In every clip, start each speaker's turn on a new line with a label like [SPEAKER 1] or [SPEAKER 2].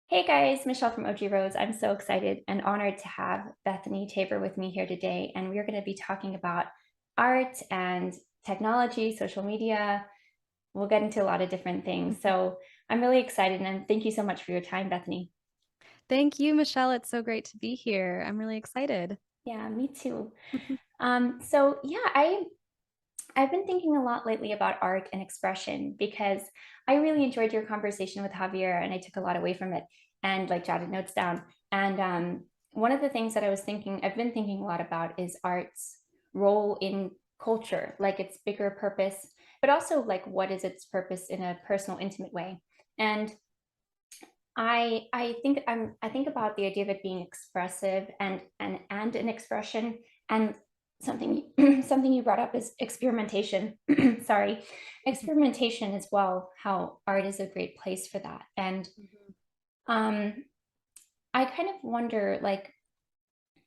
[SPEAKER 1] Hey guys, Michelle from OG Rose. I'm so excited and honored to have Bethany Tabor with me here today. And we're going to be talking about art and technology, social media. We'll get into a lot of different things.
[SPEAKER 2] Mhm.
[SPEAKER 1] So I'm really excited and thank you so much for your time, Bethany.
[SPEAKER 2] Thank you, Michelle. It's so great to be here. I'm really excited.
[SPEAKER 1] Yeah, me too. I've been thinking a lot lately about art and expression because I really enjoyed your conversation with Javier and I took a lot away from it and like jotted notes down. And one of the things that I've been thinking a lot about is art's role in culture, like its bigger purpose, but also like what is its purpose in a personal, intimate way. And I think about the idea of it being expressive and an expression and something something you brought up is experimentation. Sorry,
[SPEAKER 2] Mhm.
[SPEAKER 1] experimentation as well. How art is a great place for that. And
[SPEAKER 2] Mhm.
[SPEAKER 1] um, I kind of wonder, like,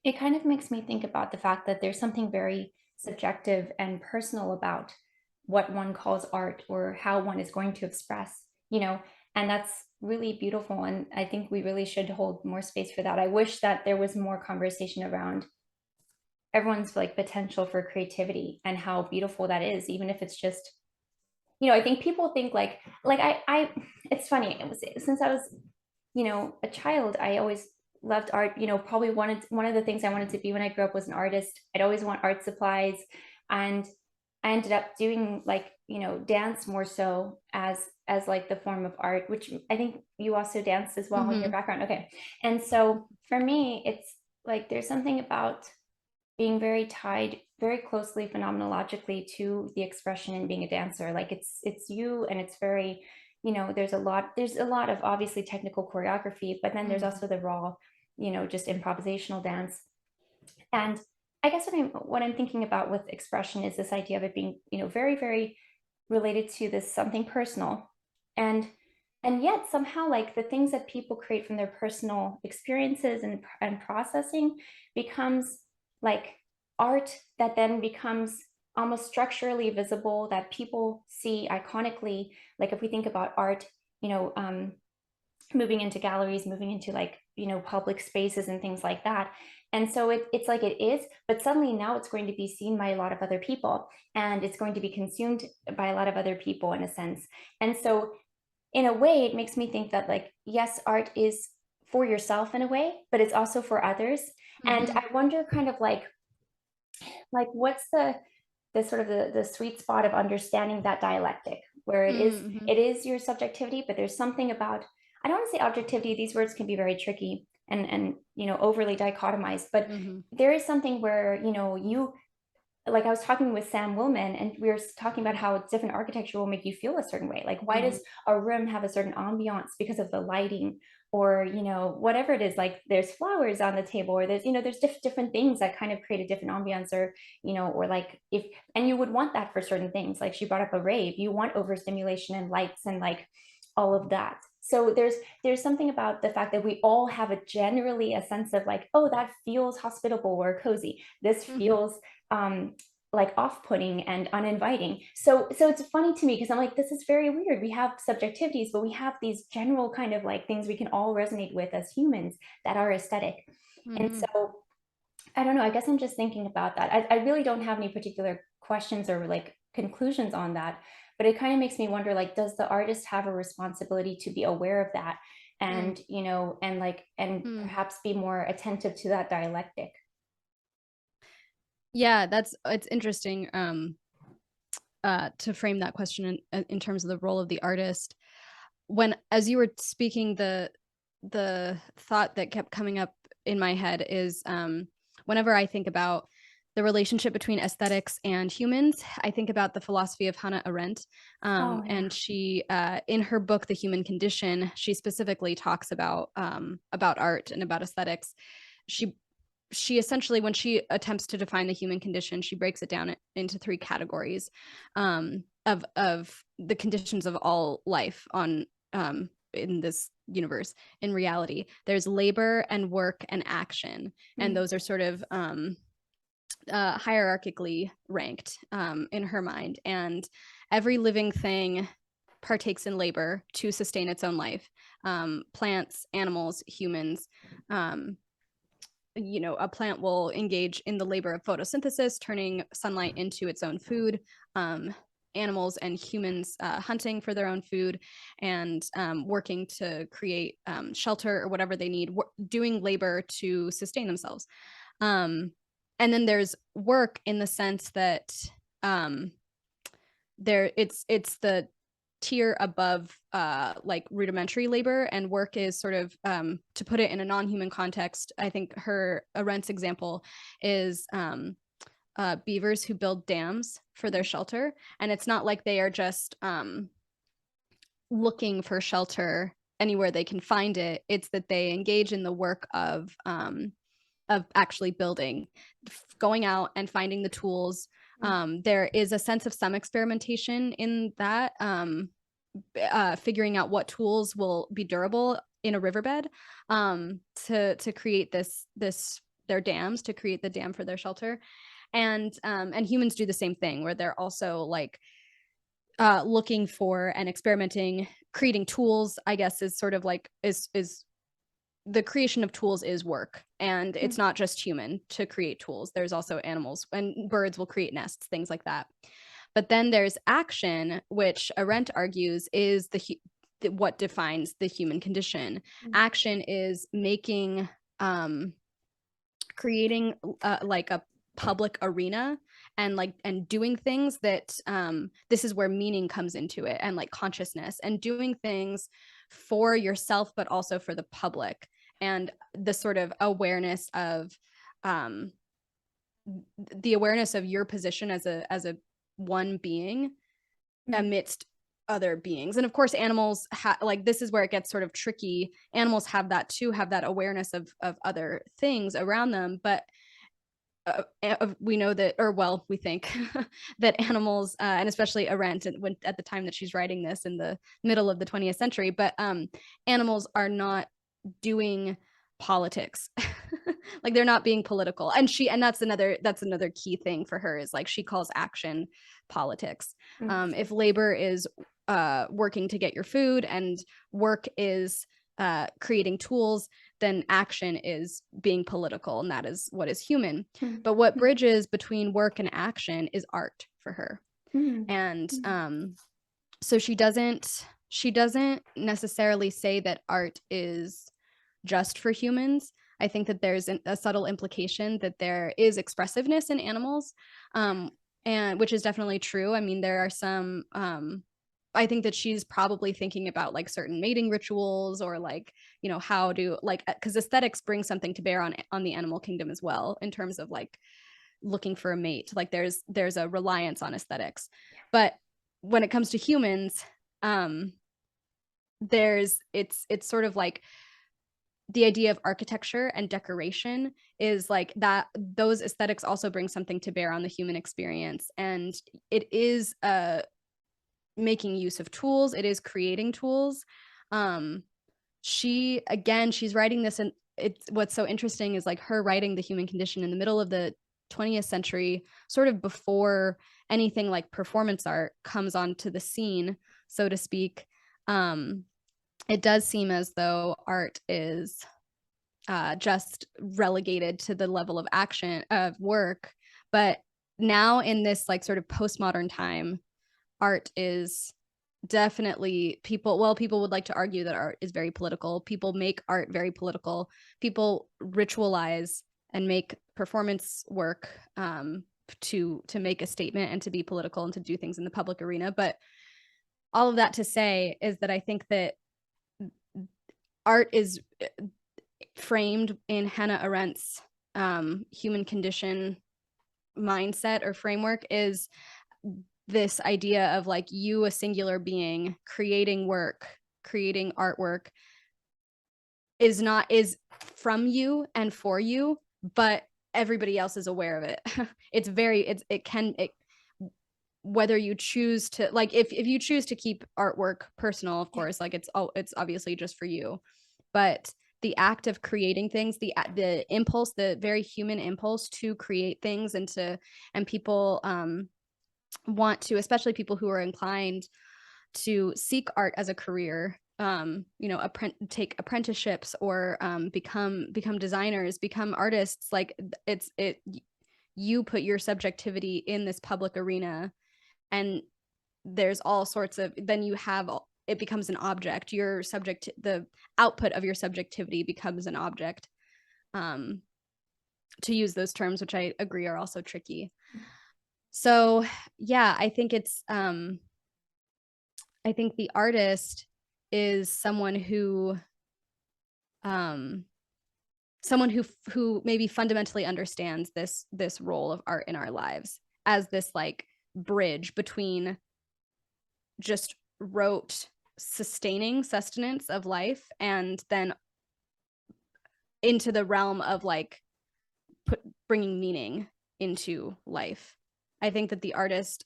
[SPEAKER 1] it kind of makes me think about the fact that there's something very subjective and personal about what one calls art or how one is going to express, and that's really beautiful. And I think we really should hold more space for that. I wish that there was more conversation around everyone's like potential for creativity and how beautiful that is, even if it's just, I think people think it's funny. It was since I was a child, I always loved art. Probably one of the things I wanted to be when I grew up was an artist. I'd always want art supplies, and I ended up doing like dance more so as like the form of art, which I think you also danced as well in your
[SPEAKER 2] Mhm.
[SPEAKER 1] background. Okay, and so for me, it's like there's something about being very tied very closely phenomenologically to the expression and being a dancer. Like it's you, and it's very, there's a lot of obviously technical choreography, but then there's
[SPEAKER 2] Mhm.
[SPEAKER 1] also the raw, just improvisational dance. And I guess what I'm thinking about with expression is this idea of it being, very, very related to this something personal. And and yet somehow like the things that people create from their personal experiences and processing becomes like art that then becomes almost structurally visible that people see iconically. Like if we think about art, you know um, moving into galleries, moving into like, public spaces and things like that. And so it's like it is, but suddenly now it's going to be seen by a lot of other people and it's going to be consumed by a lot of other people in a sense. And so in a way, it makes me think that like, yes, art is for yourself in a way, but it's also for others. And
[SPEAKER 2] Mhm.
[SPEAKER 1] I wonder kind of like what's the sort of the sweet spot of understanding that dialectic where it is
[SPEAKER 2] Mhm.
[SPEAKER 1] it is your subjectivity, but there's something about, I don't want to say objectivity, these words can be very tricky and overly dichotomized, but
[SPEAKER 2] Mhm.
[SPEAKER 1] there is something where you, like I was talking with Sam Willman and we were talking about how different architecture will make you feel a certain way. Like why
[SPEAKER 2] Mhm.
[SPEAKER 1] does a room have a certain ambiance because of the lighting or whatever it is, like there's flowers on the table or there's different things that kind of create a different ambiance or like if, and you would want that for certain things. Like she brought up a rave, you want overstimulation and lights and like all of that. So there's something about the fact that we all have a generally a sense of like, oh, that feels hospitable or cozy. This
[SPEAKER 2] Mhm.
[SPEAKER 1] feels um like off-putting and uninviting. So it's funny to me because I'm like, this is very weird. We have subjectivities, but we have these general kind of like things we can all resonate with as humans that are aesthetic. And
[SPEAKER 2] Mhm.
[SPEAKER 1] so I don't know. I guess I'm just thinking about that. I really don't have any particular questions or like conclusions on that, but it kind of makes me wonder, like, does the artist have a responsibility to be aware of that
[SPEAKER 2] Mm.
[SPEAKER 1] and, and
[SPEAKER 2] Mm.
[SPEAKER 1] perhaps be more attentive to that dialectic?
[SPEAKER 2] Yeah, it's interesting to frame that question in terms of the role of the artist. When as you were speaking, the thought that kept coming up in my head is whenever I think about the relationship between aesthetics and humans, I think about the philosophy of Hannah Arendt.
[SPEAKER 1] Oh, yeah.
[SPEAKER 2] And she, in her book, The Human Condition, she specifically talks about art and about aesthetics. She she essentially, when she attempts to define the human condition, she breaks it down into three categories of the conditions of all life on in this universe. In reality, there's labor and work and action, and
[SPEAKER 1] Mm,
[SPEAKER 2] those are sort of hierarchically ranked in her mind. And every living thing partakes in labor to sustain its own life. Plants, animals, humans. A plant will engage in the labor of photosynthesis, turning sunlight into its own food. Animals and humans hunting for their own food and working to create shelter or whatever they need, doing labor to sustain themselves. And then there's work in the sense that it's the tier above like rudimentary labor, and work is sort of to put it in a non-human context. I think Arendt's example is beavers who build dams for their shelter, and it's not like they are just looking for shelter anywhere they can find it. It's that they engage in the work of actually building, going out and finding the tools. There is a sense of some experimentation in that, figuring out what tools will be durable in a riverbed to create their dams, to create the dam for their shelter. And humans do the same thing, where they're also like looking for and experimenting, creating tools, I guess, is sort of like is the creation of tools is work. And it's not just human to create tools. There's also animals, and birds will create nests, things like that. But then there's action, which Arendt argues is what defines the human condition. Action is making, creating like a public arena and doing things that this is where meaning comes into it, and like consciousness, and doing things for yourself but also for the public, and the sort of awareness of your position as a one being amidst other beings. And of course animals like, this is where it gets sort of tricky. Animals have that too, have that awareness of other things around them, but we know that, or well, we think that animals, and especially Arendt, at the time that she's writing this in the middle of the 20th century, but animals are not doing politics. Like, they're not being political. And that's another key thing for her, is like, she calls action politics. If labor is working to get your food, and work is creating tools, then action is being political, and that is what is human. But what bridges between work and action is art for her. And so she doesn't necessarily say that art is just for humans. I think that there's a subtle implication that there is expressiveness in animals, and which is definitely true. I mean, there are some I think that she's probably thinking about like certain mating rituals, or like, how to, like, because aesthetics bring something to bear on the animal kingdom as well, in terms of like looking for a mate. Like, there's a reliance on aesthetics. But when it comes to humans, it's sort of like the idea of architecture and decoration is like that. Those aesthetics also bring something to bear on the human experience, and it is making use of tools. It is creating tools. She's writing this, and what's so interesting is like her writing the human condition in the middle of the 20th century, sort of before anything like performance art comes onto the scene, so to speak. It does seem as though art is just relegated to the level of action, of work. But now, in this like sort of postmodern time, art is definitely, people would like to argue that art is very political. People make art very political. People ritualize and make performance work to make a statement and to be political and to do things in the public arena. But all of that to say is that I think that art is framed in Hannah Arendt's human condition mindset or framework, is this idea of like, you, a singular being, creating work, creating artwork, is from you and for you, but everybody else is aware of it. Whether you choose to, like, if you choose to keep artwork personal, of course, like it's obviously just for you, but the act of creating things, the impulse, the very human impulse to create things, and people want to, especially people who are inclined to seek art as a career, you know, take apprenticeships, or become designers, become artists. Like you put your subjectivity in this public arena, and there's all sorts of, then you have, it becomes an object. Your subject, the output of your subjectivity becomes an object. To use those terms, which I agree are also tricky. So yeah, I think I think the artist is um someone who maybe fundamentally understands this role of art in our lives as this like bridge between just rote sustaining sustenance of life, and then into the realm of like bringing meaning into life. I think that the artist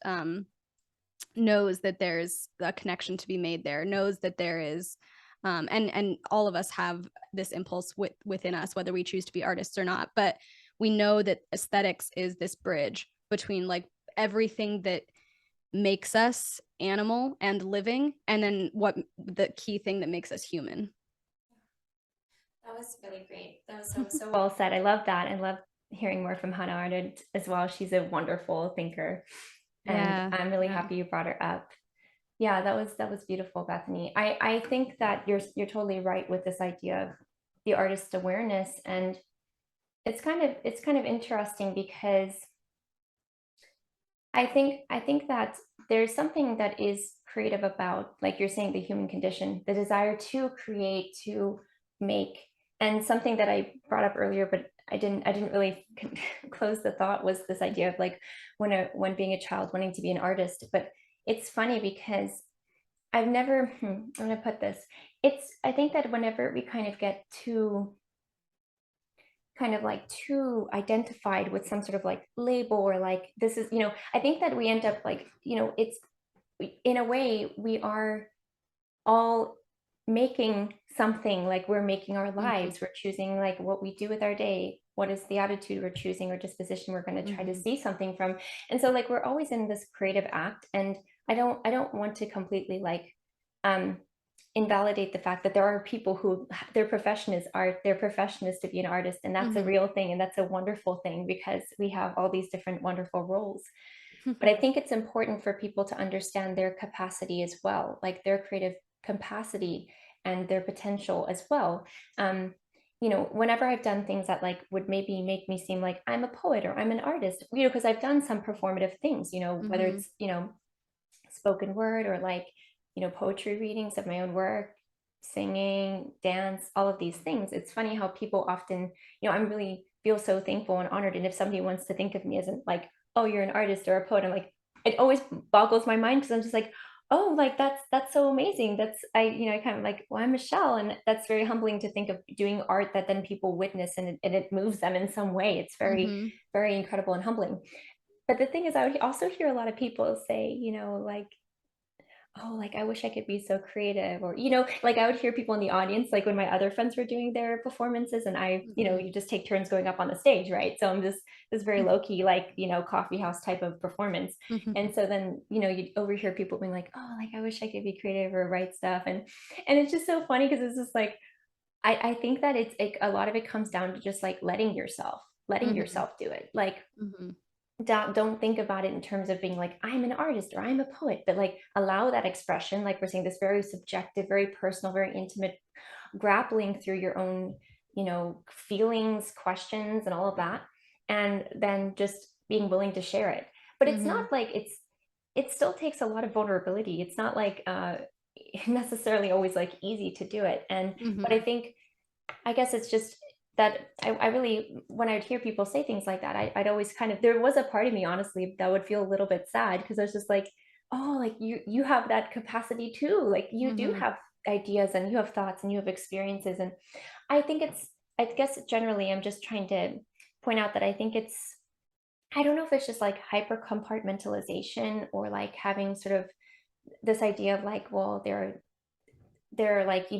[SPEAKER 2] knows that there's a connection to be made there, knows that there is, and all of us have this impulse within us, whether we choose to be artists or not. But we know that aesthetics is this bridge between like everything that makes us animal and living, and then what the key thing that makes us human.
[SPEAKER 1] That was really great. That was so well said. I love that. I love hearing more from Hannah Arendt as well. She's a wonderful thinker, and
[SPEAKER 2] Yeah,
[SPEAKER 1] I'm really
[SPEAKER 2] yeah.
[SPEAKER 1] happy you brought her up. Yeah, that was beautiful, Bethany. I think that you're totally right with this idea of the artist's awareness, and it's kind of interesting because I think that there's something that is creative about, like you're saying, the human condition, the desire to create, to make. And something that I brought up earlier, but I didn't really close the thought, was this idea of like when being a child wanting to be an artist. But it's funny because I've never, I'm gonna put this. I think that whenever we kind of get too kind of like too identified with some sort of like label, or like this is, I think that we end up like, it's in a way we are all making something, like we're making our
[SPEAKER 2] Mm-hmm.
[SPEAKER 1] lives, we're choosing like what we do with our day, what is the attitude we're choosing or disposition we're going to try to
[SPEAKER 2] Mm-hmm.
[SPEAKER 1] see something from. And so like we're always in this creative act, and I don't want to completely like um invalidate the fact that there are people who their profession is art, their profession is to be an artist, and that's a
[SPEAKER 2] Mm-hmm.
[SPEAKER 1] real thing, and that's a wonderful thing because we have all these different wonderful roles. But I think it's important for people to understand their capacity as well, like their creative capacity and their potential as well. um Whenever I've done things that like would maybe make me seem like I'm a poet or I'm an artist, because I've done some performative things, whether
[SPEAKER 2] Mm-hmm.
[SPEAKER 1] it's spoken word, or like poetry readings of my own work, singing, dance, all of these things. It's funny how people often, I'm really feel so thankful and honored, and if somebody wants to think of me as like, oh, you're an artist or a poet, I'm like, it always boggles my mind, because I'm just like, oh, like that's so amazing. That's I kind of like, well, I'm Michelle, and that's very humbling to think of doing art that then people witness, and it moves them in some way. It's very,
[SPEAKER 2] Mm-hmm.
[SPEAKER 1] very incredible and humbling. But the thing is, I would also hear a lot of people say, like, oh, like I wish I could be so creative, or like I would hear people in the audience, like when my other friends were doing their performances, and
[SPEAKER 2] Mm-hmm.
[SPEAKER 1] you just take turns going up on the stage, right? So I'm just this very low key, like coffee house type of performance.
[SPEAKER 2] Mm-hmm.
[SPEAKER 1] And so then you'd overhear people being like, oh, like I wish I could be creative or write stuff, and it's just so funny because it's just like I think that it's like a lot of it comes down to just like letting
[SPEAKER 2] Mm-hmm.
[SPEAKER 1] yourself do it, like
[SPEAKER 2] Mm-hmm.
[SPEAKER 1] don't think about it in terms of being like I'm an artist or I'm a poet, but like allow that expression, like we're saying, this very subjective, very personal, very intimate grappling through your own feelings, questions, and all of that, and then just being willing to share it. But it's
[SPEAKER 2] Mm-hmm.
[SPEAKER 1] not like it still takes a lot of vulnerability. It's not like necessarily always like easy to do it. And but
[SPEAKER 2] Mm-hmm.
[SPEAKER 1] I think, I guess it's just that I really, when I'd hear people say things like that, I'd always kind of, there was a part of me, honestly, that would feel a little bit sad, because I was just like, oh, like you have that capacity too. Like you do
[SPEAKER 2] Mm-hmm.
[SPEAKER 1] have ideas, and you have thoughts, and you have experiences. And I think I guess generally I'm just trying to point out that I think I don't know if it's just like hyper compartmentalization, or like having sort of this idea of like, well, they're like,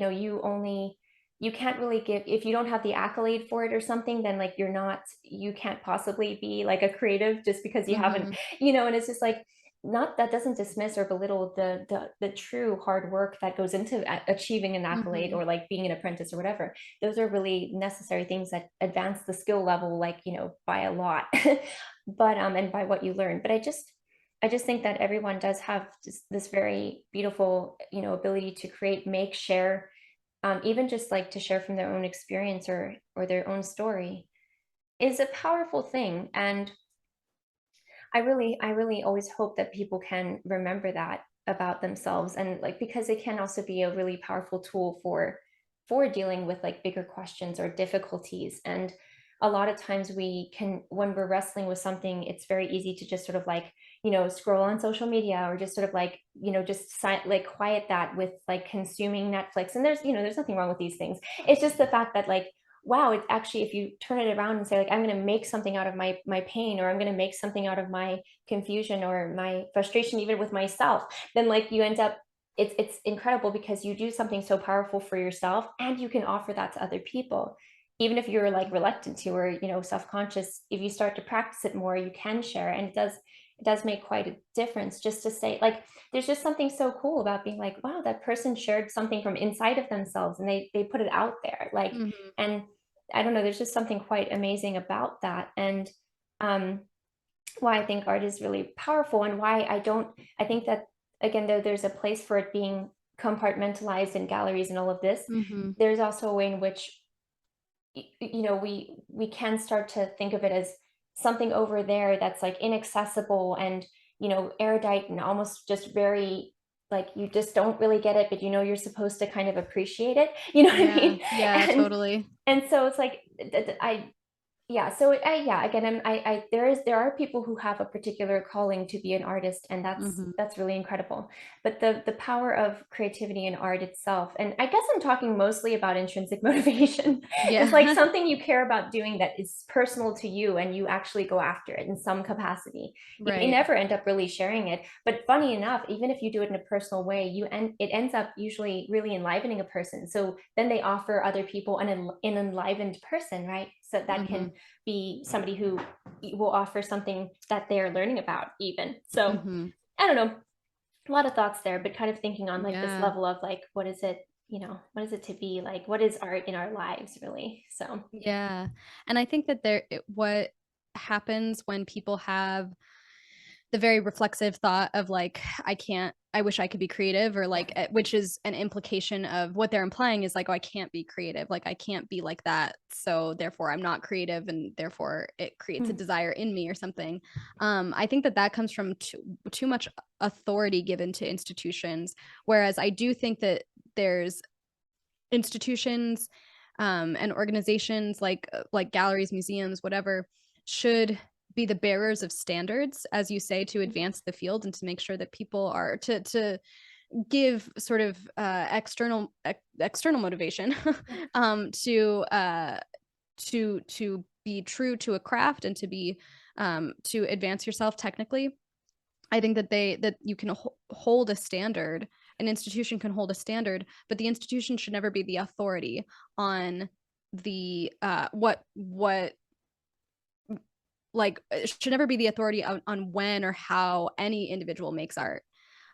[SPEAKER 1] you can't really give, if you don't have the accolade for it or something, then like you can't possibly be like a creative just because you haven't,
[SPEAKER 2] Mm-hmm.
[SPEAKER 1] and it's just like not, that doesn't dismiss or belittle the true hard work that goes into achieving an accolade
[SPEAKER 2] Mhm.
[SPEAKER 1] or like being an apprentice or whatever. Those are really necessary things that advance the skill level, like, by a lot. But and by what you learn. But I just think that everyone does have this very beautiful, ability to create, make, share, even just like to share from their own experience or their own story is a powerful thing. And I really always hope that people can remember that about themselves, and like, because it can also be a really powerful tool for dealing with like bigger questions or difficulties. And a lot of times we can, when we're wrestling with something, it's very easy to just sort of like, scroll on social media, or just sort of like, like quiet that with like consuming Netflix. And there's nothing wrong with these things. It's just the fact that like, wow, it's actually, if you turn it around and say like, I'm going to make something out of my pain, or I'm going to make something out of my confusion or my frustration, even with myself, then like you end up, it's incredible, because you do something so powerful for yourself, and you can offer that to other people, even if you're like reluctant to, or self-conscious. If you start to practice it more, you can share, and it does make quite a difference. Just to say like, there's just something so cool about being like, wow, that person shared something from inside of themselves, and they put it out there, like.
[SPEAKER 2] Mhm.
[SPEAKER 1] And I don't know, there's just something quite amazing about that. And um, why I think art is really powerful, and why I think that, again, though there's a place for it being compartmentalized in galleries and all of this,
[SPEAKER 2] Mhm.
[SPEAKER 1] there's also a way in which we can start to think of it as something over there that's like inaccessible, and erudite, and almost just very, like, you just don't really get it, but you're supposed to kind of appreciate it, what I
[SPEAKER 2] Yeah.
[SPEAKER 1] mean?
[SPEAKER 2] Yeah,
[SPEAKER 1] and
[SPEAKER 2] totally.
[SPEAKER 1] and so it's like, I yeah, so yeah, again, there are people who have a particular calling to be an artist, and that's
[SPEAKER 2] Mhm.
[SPEAKER 1] that's really incredible. But the power of creativity in art itself, and I guess I'm talking mostly about intrinsic motivation, is like
[SPEAKER 2] Yeah.
[SPEAKER 1] something you care about doing that is personal to you, and you actually go after it in some capacity. You may
[SPEAKER 2] Right.
[SPEAKER 1] never end up really sharing it, but funny enough, even if you do it in a personal way, it ends up usually really enlivening a person. So then they offer other people an enlivened person, right? So that can
[SPEAKER 2] Mhm.
[SPEAKER 1] be somebody who will offer something that they're learning about, even. So
[SPEAKER 2] Mhm.
[SPEAKER 1] I don't know, a lot of thoughts there, but kind of thinking on like this
[SPEAKER 2] Yeah.
[SPEAKER 1] level of like, what is it, what is it to be like, what is art in our lives, really? So
[SPEAKER 2] Yeah. And I think that what happens when people have the very reflexive thought of like, I wish I could be creative, or
[SPEAKER 1] yeah.
[SPEAKER 2] like, which is an implication of what they're implying is like, oh, I can't be creative. Like, I can't be like that. So therefore I'm not creative. And therefore it creates a
[SPEAKER 1] Hmm.
[SPEAKER 2] desire in me or something. I think that comes from too much authority given to institutions. Whereas I do think that there's institutions and organizations like galleries, museums, whatever, should be the bearers of standards, as you say, to advance the field and to make sure that people are to give sort of external motivation
[SPEAKER 1] Yeah.
[SPEAKER 2] to be true to a craft and to be to advance yourself technically. I think that you can hold a standard. An institution can hold a standard, but the institution should never be the authority on the what like it should never be the authority on when or how any individual makes art.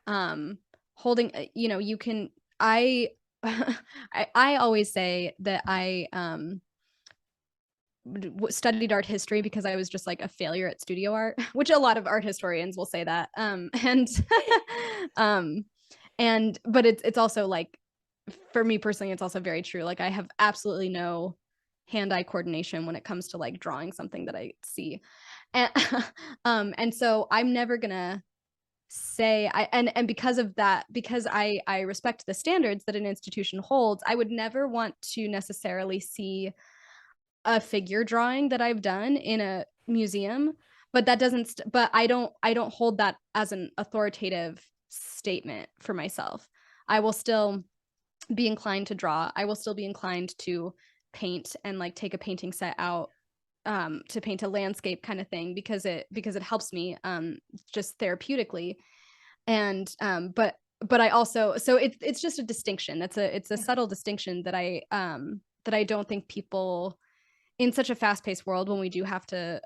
[SPEAKER 2] Um, holding, you can. I I always say that I studied art history because I was just like a failure at studio art, which a lot of art historians will say that. Um, but it's also like, for me personally, it's also very true. Like, I have absolutely no hand-eye coordination when it comes to like drawing something that I see, and and so I'm never gonna say and because of that, because I respect the standards that an institution holds, I would never want to necessarily see a figure drawing that I've done in a museum, but that doesn't but I don't hold that as an authoritative statement for myself. I will still be inclined to draw. I will still be inclined to paint and like take a painting set out to paint a landscape kind of thing because it helps me just therapeutically. And but I also, so it's just a distinction. It's a
[SPEAKER 1] Yeah.
[SPEAKER 2] subtle distinction that I don't think people, in such a fast-paced world when we do have to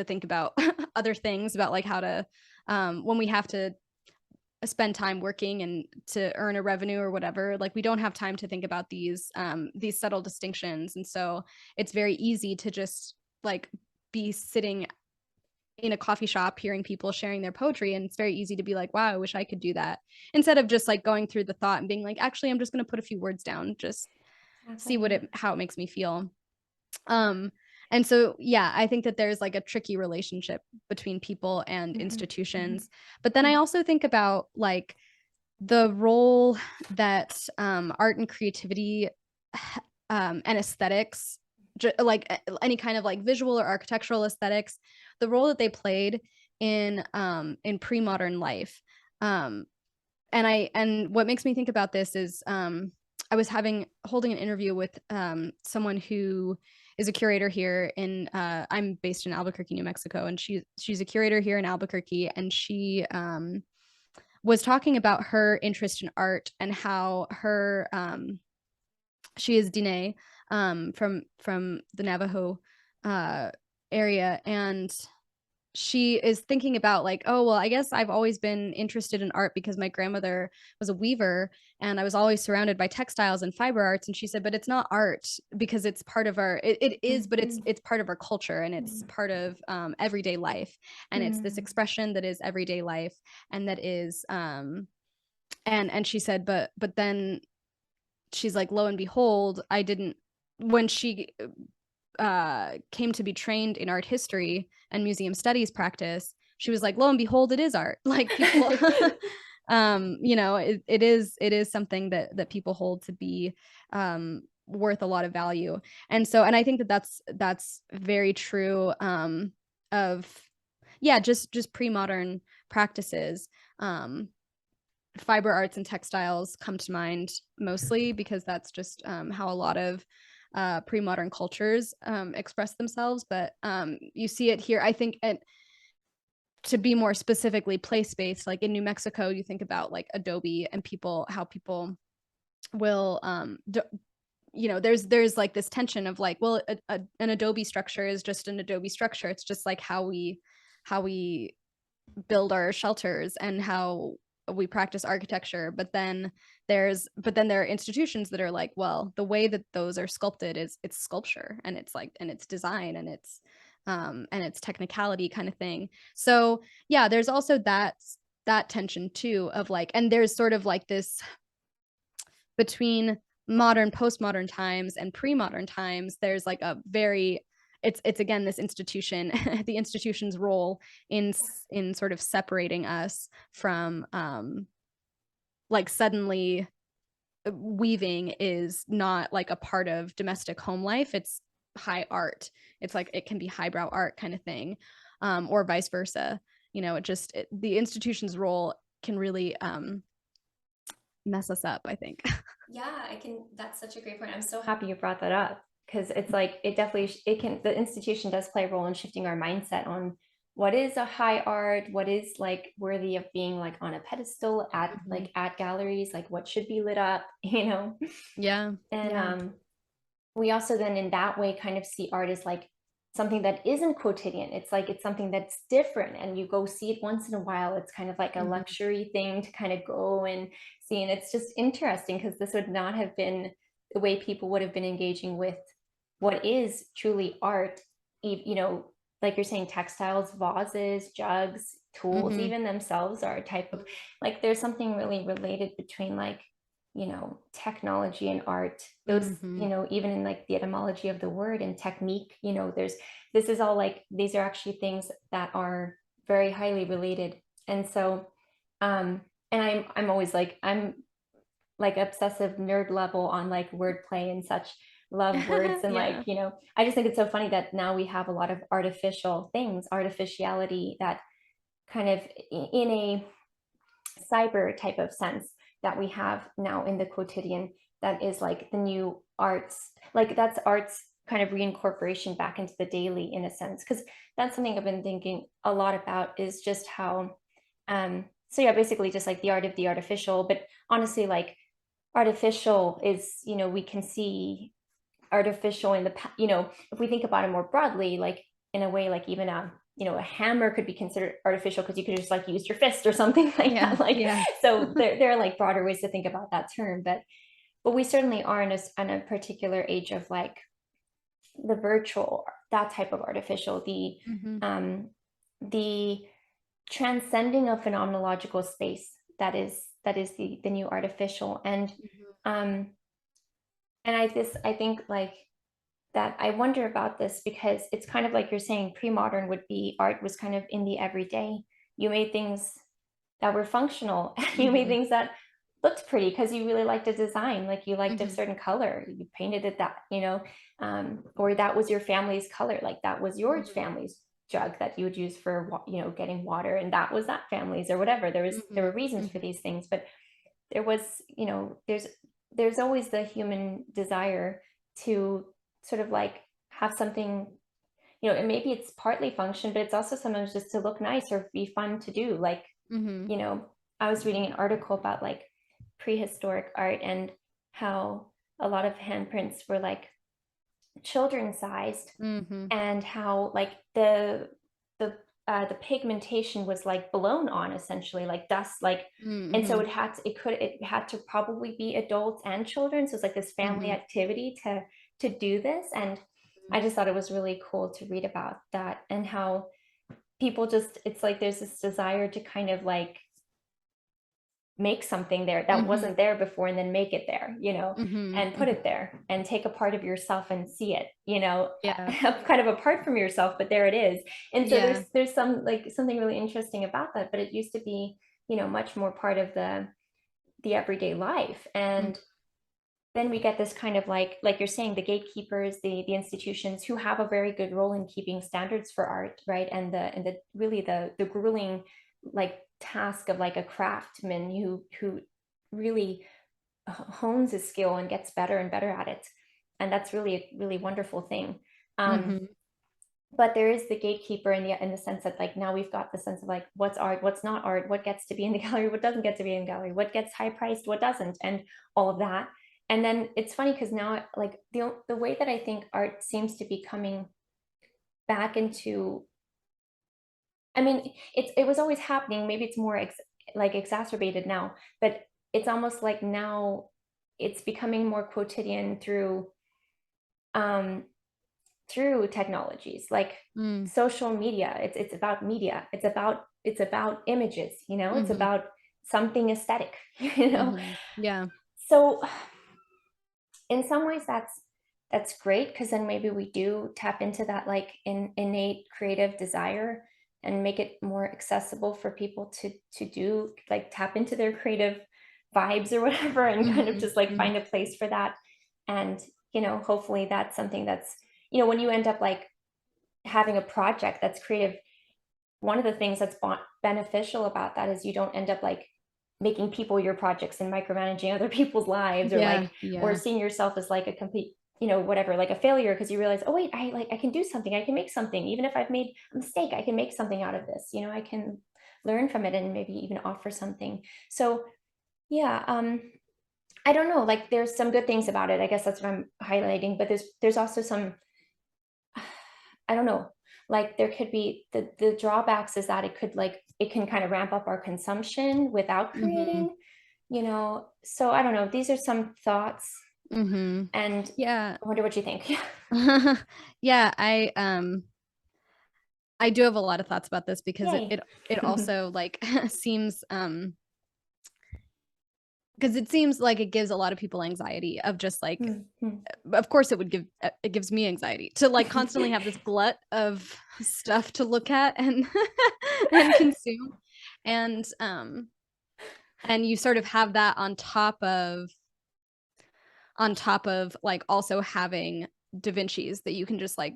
[SPEAKER 2] think about other things about like how to when we have to spend time working and to earn a revenue or whatever, like we don't have time to think about these subtle distinctions. And so it's very easy to just like be sitting in a coffee shop hearing people sharing their poetry, and it's very easy to be like, wow, I wish I could do that, instead of just like going through the thought and being like, actually I'm just going to put a few words down, just see how it makes me feel. And so yeah, I think that there's like a tricky relationship between people and institutions. But then I also think about like the role that art and creativity and aesthetics, like any kind of like visual or architectural aesthetics, the role that they played in pre-modern life. And what makes me think about this is I was holding an interview with someone who is a curator here in I'm based in Albuquerque, New Mexico, and she's a curator here in Albuquerque, and she was talking about her interest in art and how her she is Diné from the Navajo area, and she is thinking about like, oh, well, I guess I've always been interested in art because my grandmother was a weaver and I was always surrounded by textiles and fiber arts. And she said, but it's not art because it's part of it is, but it's part of our culture, and it's part of everyday life. And it's this expression that is everyday life, and that is, and she said, but then she's like, lo and behold, when she came to be trained in art history and museum studies practice, she was like, lo and behold, it is art. Like people, it is something that people hold to be worth a lot of value. And I think that's very true of, yeah, just pre-modern practices. Fiber arts and textiles come to mind mostly because that's just how a lot of pre-modern cultures express themselves. But you see it here, I think, to be more specifically place-based, like in New Mexico, you think about like Adobe and how people will there's like this tension of like, well, an Adobe structure is just an Adobe structure. It's just like how we build our shelters and how we practice architecture. But then there are institutions that are like, well, the way that those are sculpted is it's sculpture, and it's like, and it's design, and it's technicality kind of thing. So yeah, there's also that tension too of like, and there's sort of like this between modern, postmodern times and pre-modern times, there's like a very, it's again this institution, the institution's role in sort of separating us from like suddenly weaving is not like a part of domestic home life. It's high art. It's like, it can be highbrow art kind of thing, or vice versa. The institution's role can really mess us up, I think.
[SPEAKER 1] Yeah, that's such a great point. I'm so happy you brought that up, because it's like, the institution does play a role in shifting our mindset on what is a high art, what is like worthy of being like on a pedestal at like at galleries, like what should be lit up,
[SPEAKER 2] Yeah.
[SPEAKER 1] And
[SPEAKER 2] yeah.
[SPEAKER 1] We also then in that way kind of see art as like something that isn't quotidian. It's like, it's something that's different, and you go see it once in a while. It's kind of like a luxury thing to kind of go and see. And it's just interesting because this would not have been the way people would have been engaging with what is truly art. Like you're saying, textiles, vases, jugs, tools, even themselves are a type of, like, there's something really related between like, technology and art. Those, even in like the etymology of the word and technique, this is all like, these are actually things that are very highly related. And so, and I'm always like, I'm like obsessive nerd level on like wordplay and such, love words. And
[SPEAKER 2] Yeah.
[SPEAKER 1] like, I just think it's so funny that now we have a lot of artificial things, artificiality, that kind of in a cyber type of sense that we have now in the quotidian, that is like the new arts, like that's art's kind of reincorporation back into the daily, in a sense. Because that's something I've been thinking a lot about, is just how so yeah, basically just like the art of the artificial. But honestly, like, artificial is, we can see artificial in the if we think about it more broadly, like in a way, like even a hammer could be considered artificial because you could just like use your fist or something like
[SPEAKER 2] Yeah.
[SPEAKER 1] that. Like,
[SPEAKER 2] Yeah.
[SPEAKER 1] so there are like broader ways to think about that term, but we certainly are in a particular age of like the virtual, that type of artificial,
[SPEAKER 2] Mm-hmm.
[SPEAKER 1] the transcending of phenomenological space that is the new artificial. Um and I think like that I wonder about this because it's kind of like you're saying pre-modern would be art was kind of in the everyday. You made things that were functional. You made
[SPEAKER 2] Mm-hmm.
[SPEAKER 1] things that looked pretty because you really liked a design, like you liked a
[SPEAKER 2] Mm-hmm.
[SPEAKER 1] certain color, you painted it that, or that was your family's color, like that was your
[SPEAKER 2] Mm-hmm.
[SPEAKER 1] family's jug that you would use for getting water, and that was that family's or whatever. There
[SPEAKER 2] Mm-hmm.
[SPEAKER 1] were reasons for
[SPEAKER 2] Mm-hmm.
[SPEAKER 1] these things, but there was, there's always the human desire to sort of like have something, and maybe it's partly function, but it's also sometimes just to look nice or be fun to do. Like,
[SPEAKER 2] Mm-hmm.
[SPEAKER 1] I was reading an article about like prehistoric art and how a lot of handprints were like children sized,
[SPEAKER 2] Mm-hmm.
[SPEAKER 1] and how like the the pigmentation was like blown on, essentially like dust, like, and so
[SPEAKER 2] Mm-hmm.
[SPEAKER 1] it had to probably be adults and children, so it's like this family
[SPEAKER 2] Mm-hmm.
[SPEAKER 1] activity to do this. And I just thought it was really cool to read about that, and how people just, it's like there's this desire to kind of like make something there that
[SPEAKER 2] Mm-hmm.
[SPEAKER 1] wasn't there before, and then make it there,
[SPEAKER 2] Mm-hmm.
[SPEAKER 1] and put
[SPEAKER 2] Mm-hmm.
[SPEAKER 1] it there and take a part of yourself and see it,
[SPEAKER 2] Yeah.
[SPEAKER 1] kind of apart from yourself, but there it is. And so
[SPEAKER 2] Yeah.
[SPEAKER 1] there's some like something really interesting about that, but it used to be, much more part of the everyday life.
[SPEAKER 2] Mm-hmm.
[SPEAKER 1] And then we get this kind of like you're saying, the gatekeepers, the institutions who have a very good role in keeping standards for art, right? And the really the grueling like task of like a craftsman who really hones his skill and gets better and better at it. And that's really a really wonderful thing. um
[SPEAKER 2] Mm-hmm.
[SPEAKER 1] but there is the gatekeeper in the sense that like now we've got the sense of like what's art, what's not art, what gets to be in the gallery, what doesn't get to be in the gallery, what gets high priced, what doesn't, and all of that. And then it's funny because now like the way that I think art seems to be coming back into, I mean, it was always happening, maybe it's more like exacerbated now, but it's almost like now it's becoming more quotidian um through technologies like
[SPEAKER 2] Mm-hmm.
[SPEAKER 1] social media. It's about media, it's about images, it's
[SPEAKER 2] Mm-hmm.
[SPEAKER 1] about something aesthetic. you know
[SPEAKER 2] Mm-hmm. Yeah.
[SPEAKER 1] so in some ways that's great, because then maybe we do tap into that like innate creative desire and make it more accessible for people to do, like tap into their creative vibes or whatever, and kind of
[SPEAKER 2] Mm-hmm.
[SPEAKER 1] just like
[SPEAKER 2] Mm-hmm.
[SPEAKER 1] find a place for that. And hopefully that's something that's, when you end up like having a project that's creative, one of the things that's beneficial about that is you don't end up like making people your projects and micromanaging other people's lives, or
[SPEAKER 2] Yeah.
[SPEAKER 1] like, or
[SPEAKER 2] Yeah.
[SPEAKER 1] seeing yourself as like a complete, whatever, like a failure, because you realize, oh wait, I can do something, I can make something, even if I've made a mistake, I can make something out of this, I can learn from it and maybe even offer something. So yeah, I don't know, like there's some good things about it, I guess that's what I'm highlighting, but there's also some, I don't know, like there could be the drawbacks is that it can kind of ramp up our consumption without
[SPEAKER 2] Mm-hmm.
[SPEAKER 1] creating, so I don't know, these are some thoughts,
[SPEAKER 2] Mm-hmm.
[SPEAKER 1] and
[SPEAKER 2] Yeah.
[SPEAKER 1] I wonder what you think.
[SPEAKER 2] Yeah, I do have a lot of thoughts about this because it
[SPEAKER 1] Yay.
[SPEAKER 2] it, it also like seems because it seems like it gives a lot of people anxiety of just like,
[SPEAKER 1] Mhm.
[SPEAKER 2] of course it gives me anxiety to like constantly have this glut of stuff to look at and and consume. And and you sort of have that on top of like also having Da Vinci's that you can just like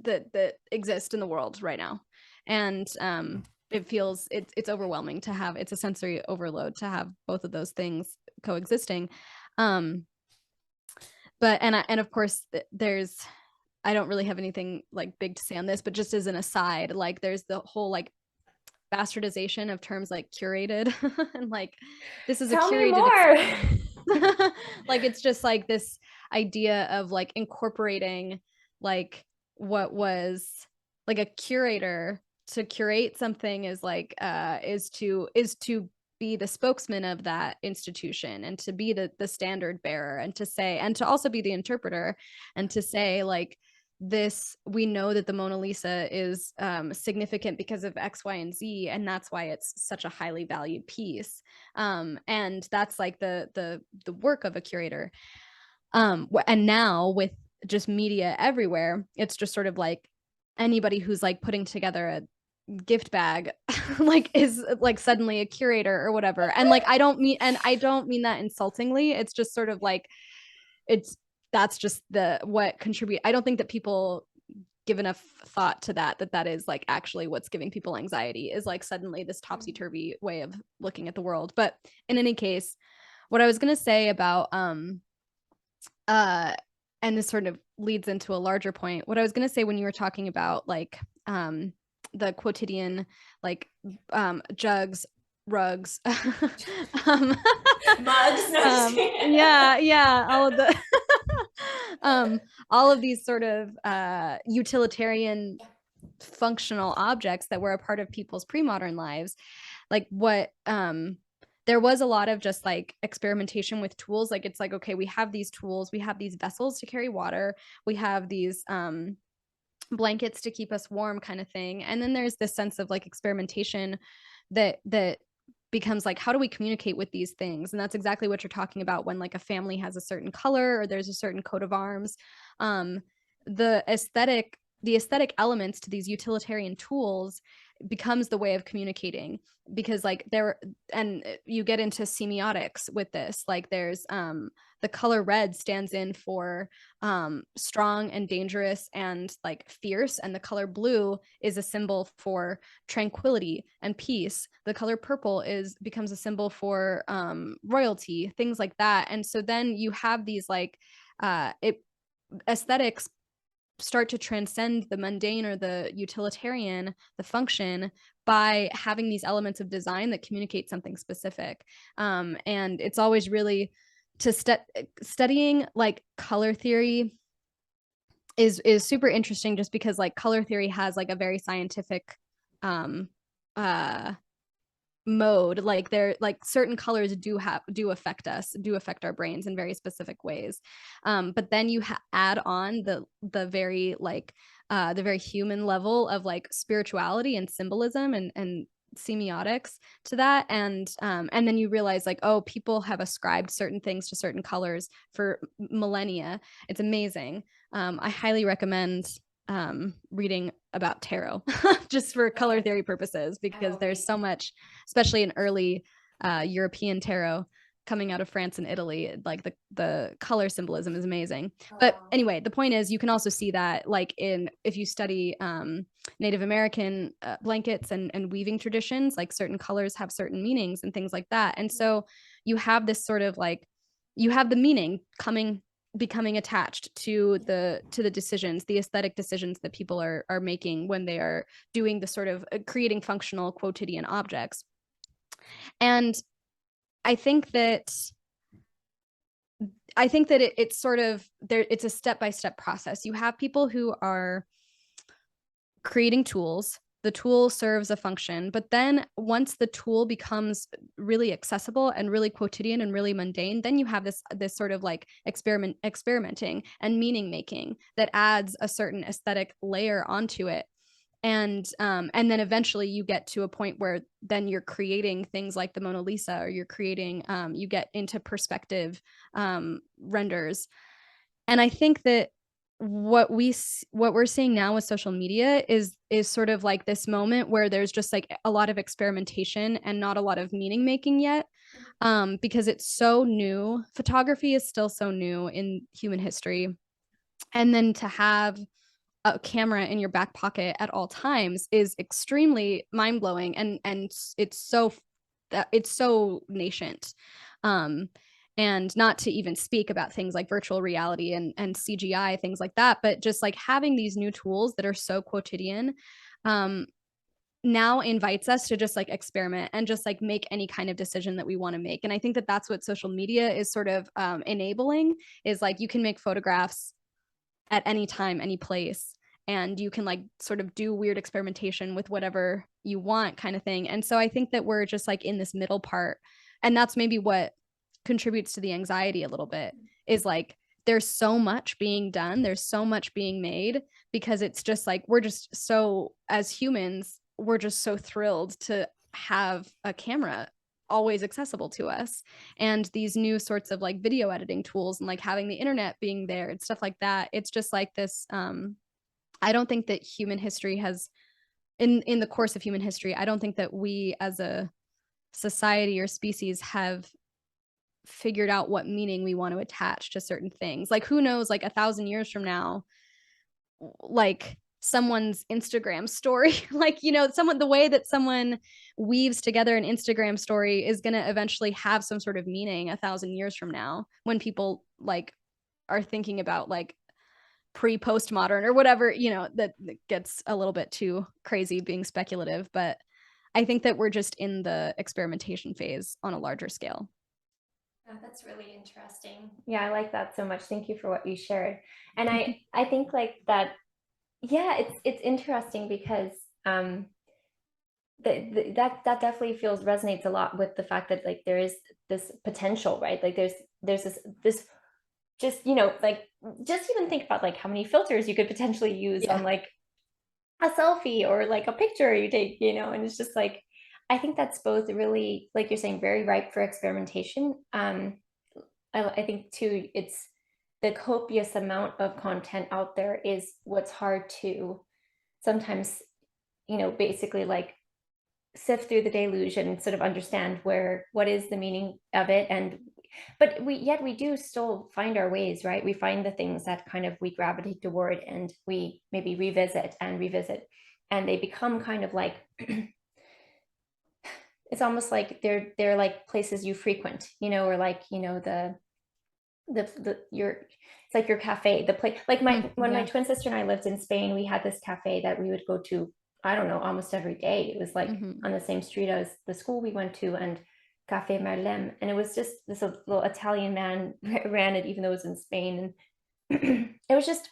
[SPEAKER 2] that exist in the world right now. And it feels it's overwhelming to have, it's a sensory overload to have both of those things coexisting. um but and of course there's, I don't really have anything like big to say on this, but just as an aside, like there's the whole like bastardization of terms like curated and like this is a
[SPEAKER 1] Tell me
[SPEAKER 2] curated
[SPEAKER 1] more.
[SPEAKER 2] experience. Like it's just like this idea of like incorporating like what was like a curator to curate something is like is to be the spokesman of that institution, and to be the standard bearer, and to say, and to also be the interpreter, and to say like, this, we know that the Mona Lisa is significant because of X, Y, and Z, and that's why it's such a highly valued piece. And that's like the work of a curator. And now with just media everywhere, it's just sort of like anybody who's like putting together a gift bag like is like suddenly a curator or whatever. And like, I don't mean that insultingly. It's just sort of like, it's, that's just the what contribute. I don't think that people give enough thought to that is like actually what's giving people anxiety, is like suddenly this topsy-turvy way of looking at the world. But in any case, what I was going to say about and this sort of leads into a larger point, what I was going to say when you were talking about like the quotidian, like jugs, rugs,
[SPEAKER 1] Mugs. No,
[SPEAKER 2] yeah, all of the all of these sort of utilitarian functional objects that were a part of people's pre-modern lives, like what there was a lot of just like experimentation with tools. Like, it's like, okay, we have these tools, we have these vessels to carry water, we have these blankets to keep us warm, kind of thing. And then there's this sense of like experimentation that becomes like, how do we communicate with these things? And that's exactly what you're talking about when like a family has a certain color or there's a certain coat of arms. The aesthetic elements to these utilitarian tools becomes the way of communicating, because like there, and you get into semiotics with this, like there's the color red stands in for strong and dangerous and like fierce, and the color blue is a symbol for tranquility and peace. The color purple becomes a symbol for royalty, things like that. And so then you have these like aesthetics start to transcend the mundane or the utilitarian, the function, by having these elements of design that communicate something specific. And it's always really to studying like color theory is super interesting, just because like color theory has like a very scientific mode. Like there, like certain colors do affect us, do affect our brains in very specific ways. But then you add on the very like the very human level of like spirituality and symbolism and semiotics to that, and then you realize like, oh, people have ascribed certain things to certain colors for millennia. It's amazing. I highly recommend reading about tarot just for color theory purposes, because there's so much, especially in early European tarot coming out of France and Italy, like the color symbolism is amazing. But anyway, the point is, you can also see that like if you study Native American blankets and weaving traditions, like certain colors have certain meanings and things like that. And so you have this sort of like, you have the meaning becoming attached to the decisions, the aesthetic decisions that people are making when they are doing the sort of creating functional quotidian objects. And I think that it's sort of there, it's a step-by-step process. You have people who are creating tools, the tool serves a function, but then once the tool becomes really accessible and really quotidian and really mundane, then you have this sort of like experimenting and meaning making that adds a certain aesthetic layer onto it. And then eventually you get to a point where then you're creating things like the Mona Lisa, or you're creating you get into perspective renders. And I think that what we're seeing now with social media is sort of like this moment where there's just like a lot of experimentation and not a lot of meaning making yet, because it's so new. Photography is still so new in human history, and then to have a camera in your back pocket at all times is extremely mind-blowing, and it's so nascent. And not to even speak about things like virtual reality and CGI, things like that, but just like having these new tools that are so quotidian now invites us to just like experiment and just like make any kind of decision that we want to make. And I think that that's what social media is sort of enabling, is like you can make photographs at any time, any place, and you can like sort of do weird experimentation with whatever you want kind of thing. And so I think that we're just like in this middle part, and that's maybe what contributes to the anxiety a little bit, is like there's so much being done, there's so much being made, because it's just like we're just so, as humans, we're just so thrilled to have a camera always accessible to us, and these new sorts of like video editing tools and like having the internet being there and stuff like that. It's just like this I don't think that human history has, in the course of human history, I don't think that we as a society or species have figured out what meaning we want to attach to certain things. Like who knows, like 1,000 years from now, like someone's Instagram story, like, you know, someone, the way that someone weaves together an Instagram story is going to eventually have some sort of meaning 1,000 years from now, when people like are thinking about like pre-postmodern or whatever, you know, that gets a little bit too crazy being speculative. But I think that we're just in the experimentation phase on a larger scale.
[SPEAKER 1] Oh, that's really interesting. Yeah, I like that so much. Thank you for what you shared. And I think like that, yeah, it's interesting because that definitely feels resonates a lot with the fact that like there is this potential, right? Like there's this just, you know, like just even think about like how many filters you could potentially use
[SPEAKER 2] Yeah.
[SPEAKER 1] on like a selfie or like a picture you take, you know, and it's just like I think that's both really, like you're saying, very ripe for experimentation. I think too, it's the copious amount of content out there is what's hard to sometimes, you know, basically like sift through the deluge and sort of understand where what is the meaning of it. And but we do still find our ways, right? We find the things that kind of we gravitate toward and we maybe revisit and revisit, and they become kind of like it's almost like they're like places you frequent, you know, or like, you know, the your it's like your cafe, the place, like my when my
[SPEAKER 2] Yeah.
[SPEAKER 1] twin sister and I lived in Spain, we had this cafe that we would go to, I don't know, almost every day. It was like on the same street as the school we went to, and Cafe Marlem, and it was just this little Italian man ran it, even though it was in Spain. And it was just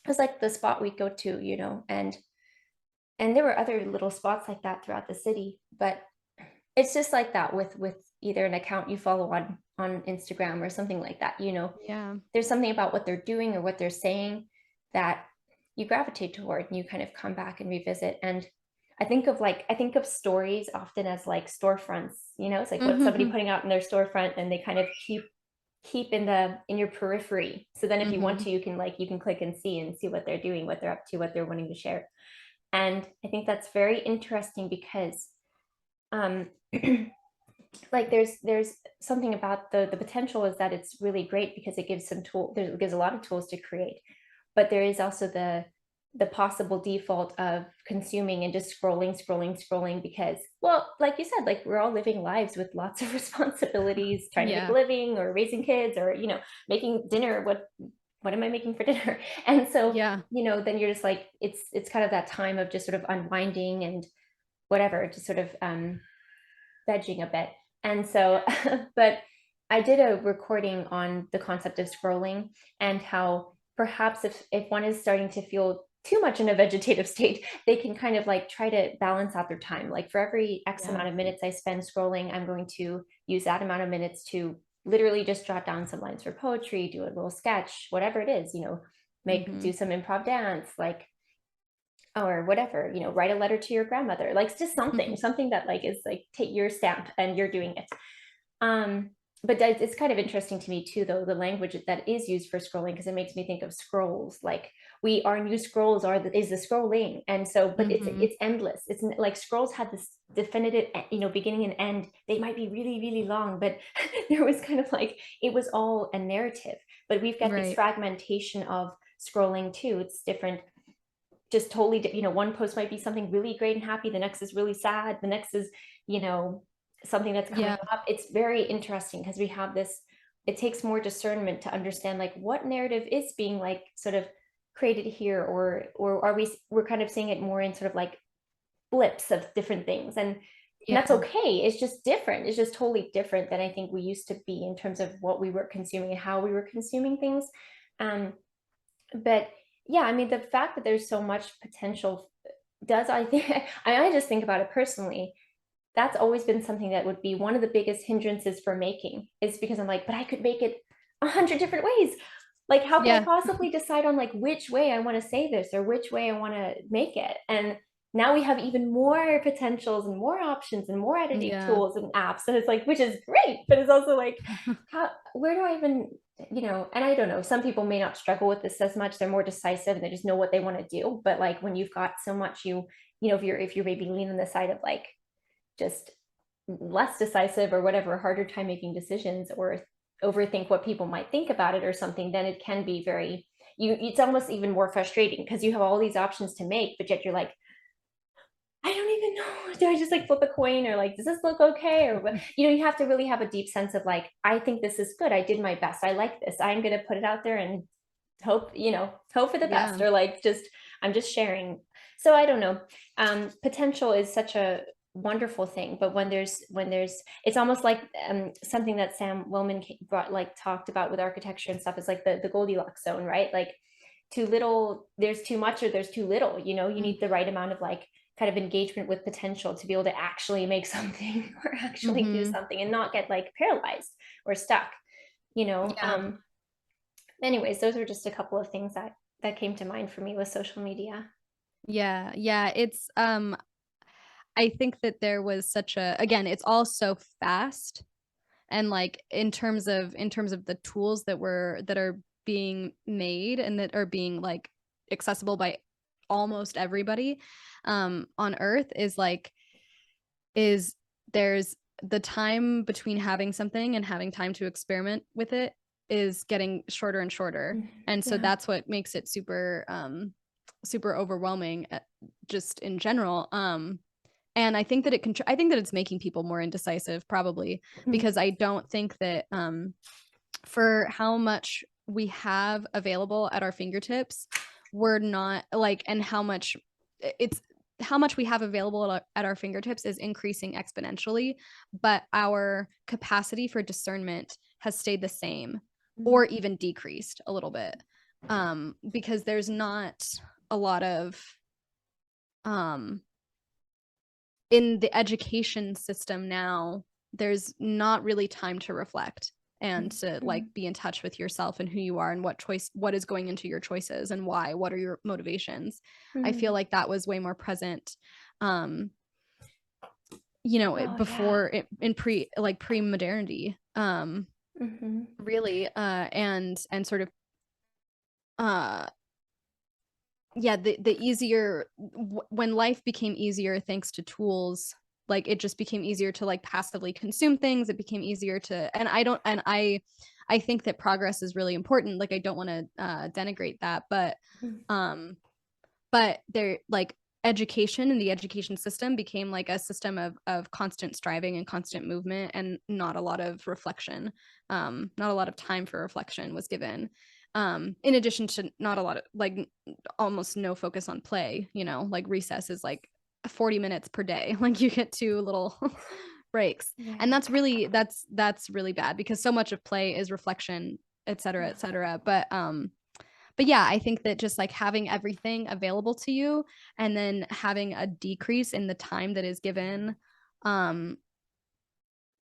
[SPEAKER 1] it was like the spot we'd go to, you know. And there were other little spots like that throughout the city, but it's just like that with either an account you follow on Instagram or something like that, you know.
[SPEAKER 2] Yeah.
[SPEAKER 1] There's something about what they're doing or what they're saying that you gravitate toward, and you kind of come back and revisit. And I think of stories often as like storefronts, you know. It's like what somebody
[SPEAKER 2] Mm-hmm.
[SPEAKER 1] putting out in their storefront, and they kind of keep in your periphery, so then if you want
[SPEAKER 2] Mm-hmm.
[SPEAKER 1] to, you can click and see what they're doing, what they're up to, what they're wanting to share. And I think that's very interesting because um like there's something about the potential is that it's really great because it gives it gives a lot of tools to create, but there is also the possible default of consuming and just scrolling because, well, like you said, like we're all living lives with lots of responsibilities, trying to make a
[SPEAKER 2] Yeah.
[SPEAKER 1] living or raising kids or, you know, making dinner. What am I making for dinner? And so,
[SPEAKER 2] Yeah.
[SPEAKER 1] you know, then you're just like it's kind of that time of just sort of unwinding and whatever, just sort of vegging a bit. And so, but I did a recording on the concept of scrolling and how perhaps if one is starting to feel too much in a vegetative state, they can kind of like try to balance out their time. Like for every X
[SPEAKER 2] Yeah.
[SPEAKER 1] amount of minutes I spend scrolling, I'm going to use that amount of minutes to literally just jot down some lines for poetry, do a little sketch, whatever it is, you know,
[SPEAKER 2] Mm-hmm.
[SPEAKER 1] do some improv dance, like, or whatever, you know, write a letter to your grandmother, like just something that like is like take your stamp and you're doing it. um but it's kind of interesting to me too, though, the language that is used for scrolling, because it makes me think of scrolls, like we our new scrolls is the scrolling. And so but
[SPEAKER 2] Mm-hmm.
[SPEAKER 1] it's endless. It's like scrolls had this definitive, you know, beginning and end. They might be really really long, but there was kind of like it was all a narrative. But we've got this
[SPEAKER 2] Right.
[SPEAKER 1] fragmentation of scrolling too. It's different, just totally, you know, one post might be something really great and happy, the next is really sad, the next is, you know, something that's coming
[SPEAKER 2] Yeah.
[SPEAKER 1] up. It's very interesting because we have this, it takes more discernment to understand like what narrative is being like sort of created here, or are we're kind of seeing it more in sort of like blips of different things. And that's
[SPEAKER 2] Yeah.
[SPEAKER 1] okay. It's just different. It's just totally different than I think we used to be in terms of what we were consuming and how we were consuming things. um but yeah, I mean, the fact that there's so much potential does, I think, I just think about it personally. That's always been something that would be one of the biggest hindrances for making, is because I'm like, but I could make it 100 different ways. Like, how can I
[SPEAKER 2] Yeah.
[SPEAKER 1] possibly decide on like which way I want to say this or which way I want to make it? And now we have even more potentials and more options and more editing
[SPEAKER 2] Yeah.
[SPEAKER 1] tools and apps. And it's like, which is great, but it's also like, how, where do I even, and I don't know, some people may not struggle with this as much. They're more decisive and they just know what they want to do. But like when you've got so much, if you're maybe leaning on the side of like just less decisive or whatever, harder time making decisions, or overthink what people might think about it or something, then it can be very, it's almost even more frustrating because you have all these options to make, but yet you're like, I don't even know. Do I just like flip a coin, or like, does this look okay? Or what? You have to really have a deep sense of like, I think this is good. I did my best. I like this. I'm going to put it out there and hope for the best,
[SPEAKER 2] Yeah.
[SPEAKER 1] or like, just, I'm just sharing. So I don't know. Potential is such a wonderful thing, but when there's it's almost like something that Sam Wilman brought, like talked about with architecture and stuff, is like the Goldilocks zone, right? Like, too little, there's too much, or there's too little, you need the right amount of like kind of engagement with potential to be able to actually make something or actually do
[SPEAKER 2] Mm-hmm.
[SPEAKER 1] something and not get like paralyzed or stuck, you know
[SPEAKER 2] Yeah.
[SPEAKER 1] um anyways, those were just a couple of things that came to mind for me with social media.
[SPEAKER 2] Yeah. Yeah. It's I think that there was such a, again, it's all so fast, and like in terms of the tools that are being made and that are being like accessible by almost everybody on earth, is there's the time between having something and having time to experiment with it is getting shorter and shorter. And so
[SPEAKER 1] Yeah.
[SPEAKER 2] that's what makes it super overwhelming, just in general. And I think that I think that it's making people more indecisive, probably because I don't think that for how much we have available at our fingertips, we're not like, and it's how much we have available at our fingertips is increasing exponentially, but our capacity for discernment has stayed the same or even decreased a little bit, because there's not a lot of um, in the education system now, there's not really time to reflect and to like be in touch with yourself and who you are and what is going into your choices and why, what are your motivations. I feel like that was way more present, um
[SPEAKER 1] Oh yeah.
[SPEAKER 2] before in pre-modernity,
[SPEAKER 1] Hmm.
[SPEAKER 2] really, and sort of uh yeah, the easier when life became easier thanks to tools, like it just became easier to like passively consume things. It became easier to, and I don't and I think that progress is really important. Like I don't want to denigrate that, um but there, like, education and the education system became like a system of constant striving and constant movement, and not a lot of reflection, not a lot of time for reflection was given, in addition to not a lot of, like, almost no focus on play, like recess is like 40 minutes per day. Like you get two little breaks, and
[SPEAKER 1] Yeah.
[SPEAKER 2] that's really bad because so much of play is reflection, et cetera, et cetera. But yeah, I think that just like having everything available to you and then having a decrease in the time that is given um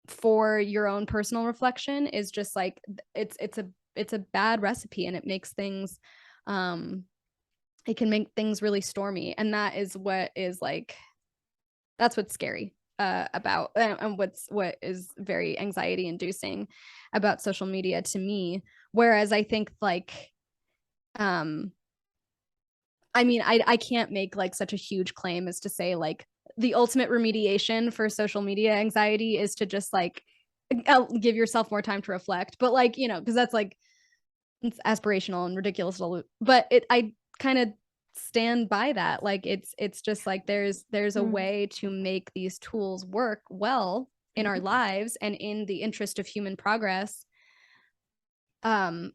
[SPEAKER 2] for your own personal reflection is just like it's a bad recipe, and it makes things um it can make things really stormy, and that is what is like that's what's scary about, and what is very anxiety inducing about social media to me. Whereas I think like um I mean, I can't make like such a huge claim as to say like the ultimate remediation for social media anxiety is to just like give yourself more time to reflect. But like, because that's like it's aspirational and ridiculous. But I kind of stand by that. Like it's just like there's a way to make these tools work well in our lives and in the interest of human progress. Um,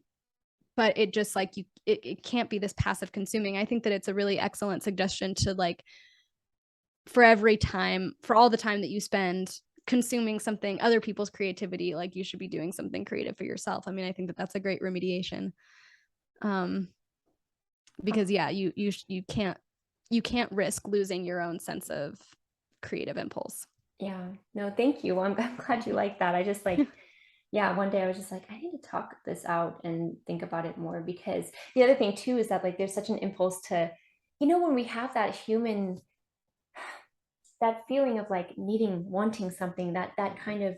[SPEAKER 2] but it just like it can't be this passive consuming. I think that it's a really excellent suggestion to like for all the time that you spend consuming something, other people's creativity, like you should be doing something creative for yourself. I mean, I think that that's a great remediation. um because you can't risk losing your own sense of creative impulse.
[SPEAKER 1] Yeah, no, thank you. I'm glad you like that. I just like, yeah, one day I was just like, I need to talk this out and think about it more, because the other thing too is that like there's such an impulse to, when we have that human, that feeling of like needing, wanting something, that kind of,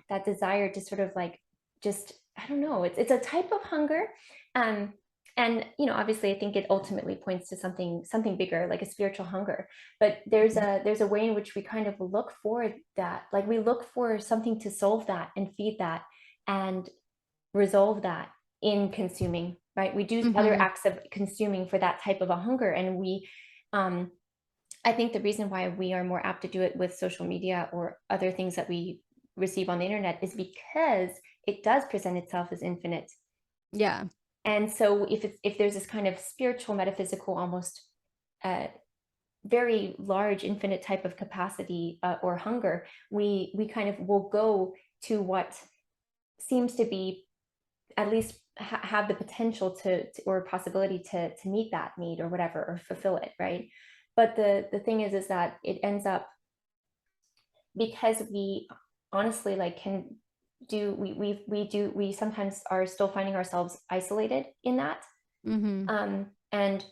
[SPEAKER 1] that desire to sort of like, just, I don't know, it's a type of hunger. um and obviously I think it ultimately points to something bigger, like a spiritual hunger. But there's a way in which we kind of look for that, like we look for something to solve that and feed that and resolve that in consuming, right? We do other
[SPEAKER 2] Mm-hmm.
[SPEAKER 1] acts of consuming for that type of a hunger. And we um I think the reason why we are more apt to do it with social media or other things that we receive on the internet is because it does present itself as infinite.
[SPEAKER 2] Yeah.
[SPEAKER 1] And so if there's this kind of spiritual, metaphysical, almost uh, very large, infinite type of capacity or hunger, we kind of will go to what seems to be, at least have the potential or possibility to meet that need or whatever, or fulfill it, right? But the thing is that it ends up, because we honestly like can do we sometimes are still finding ourselves isolated in that.
[SPEAKER 2] Mm-hmm.
[SPEAKER 1] And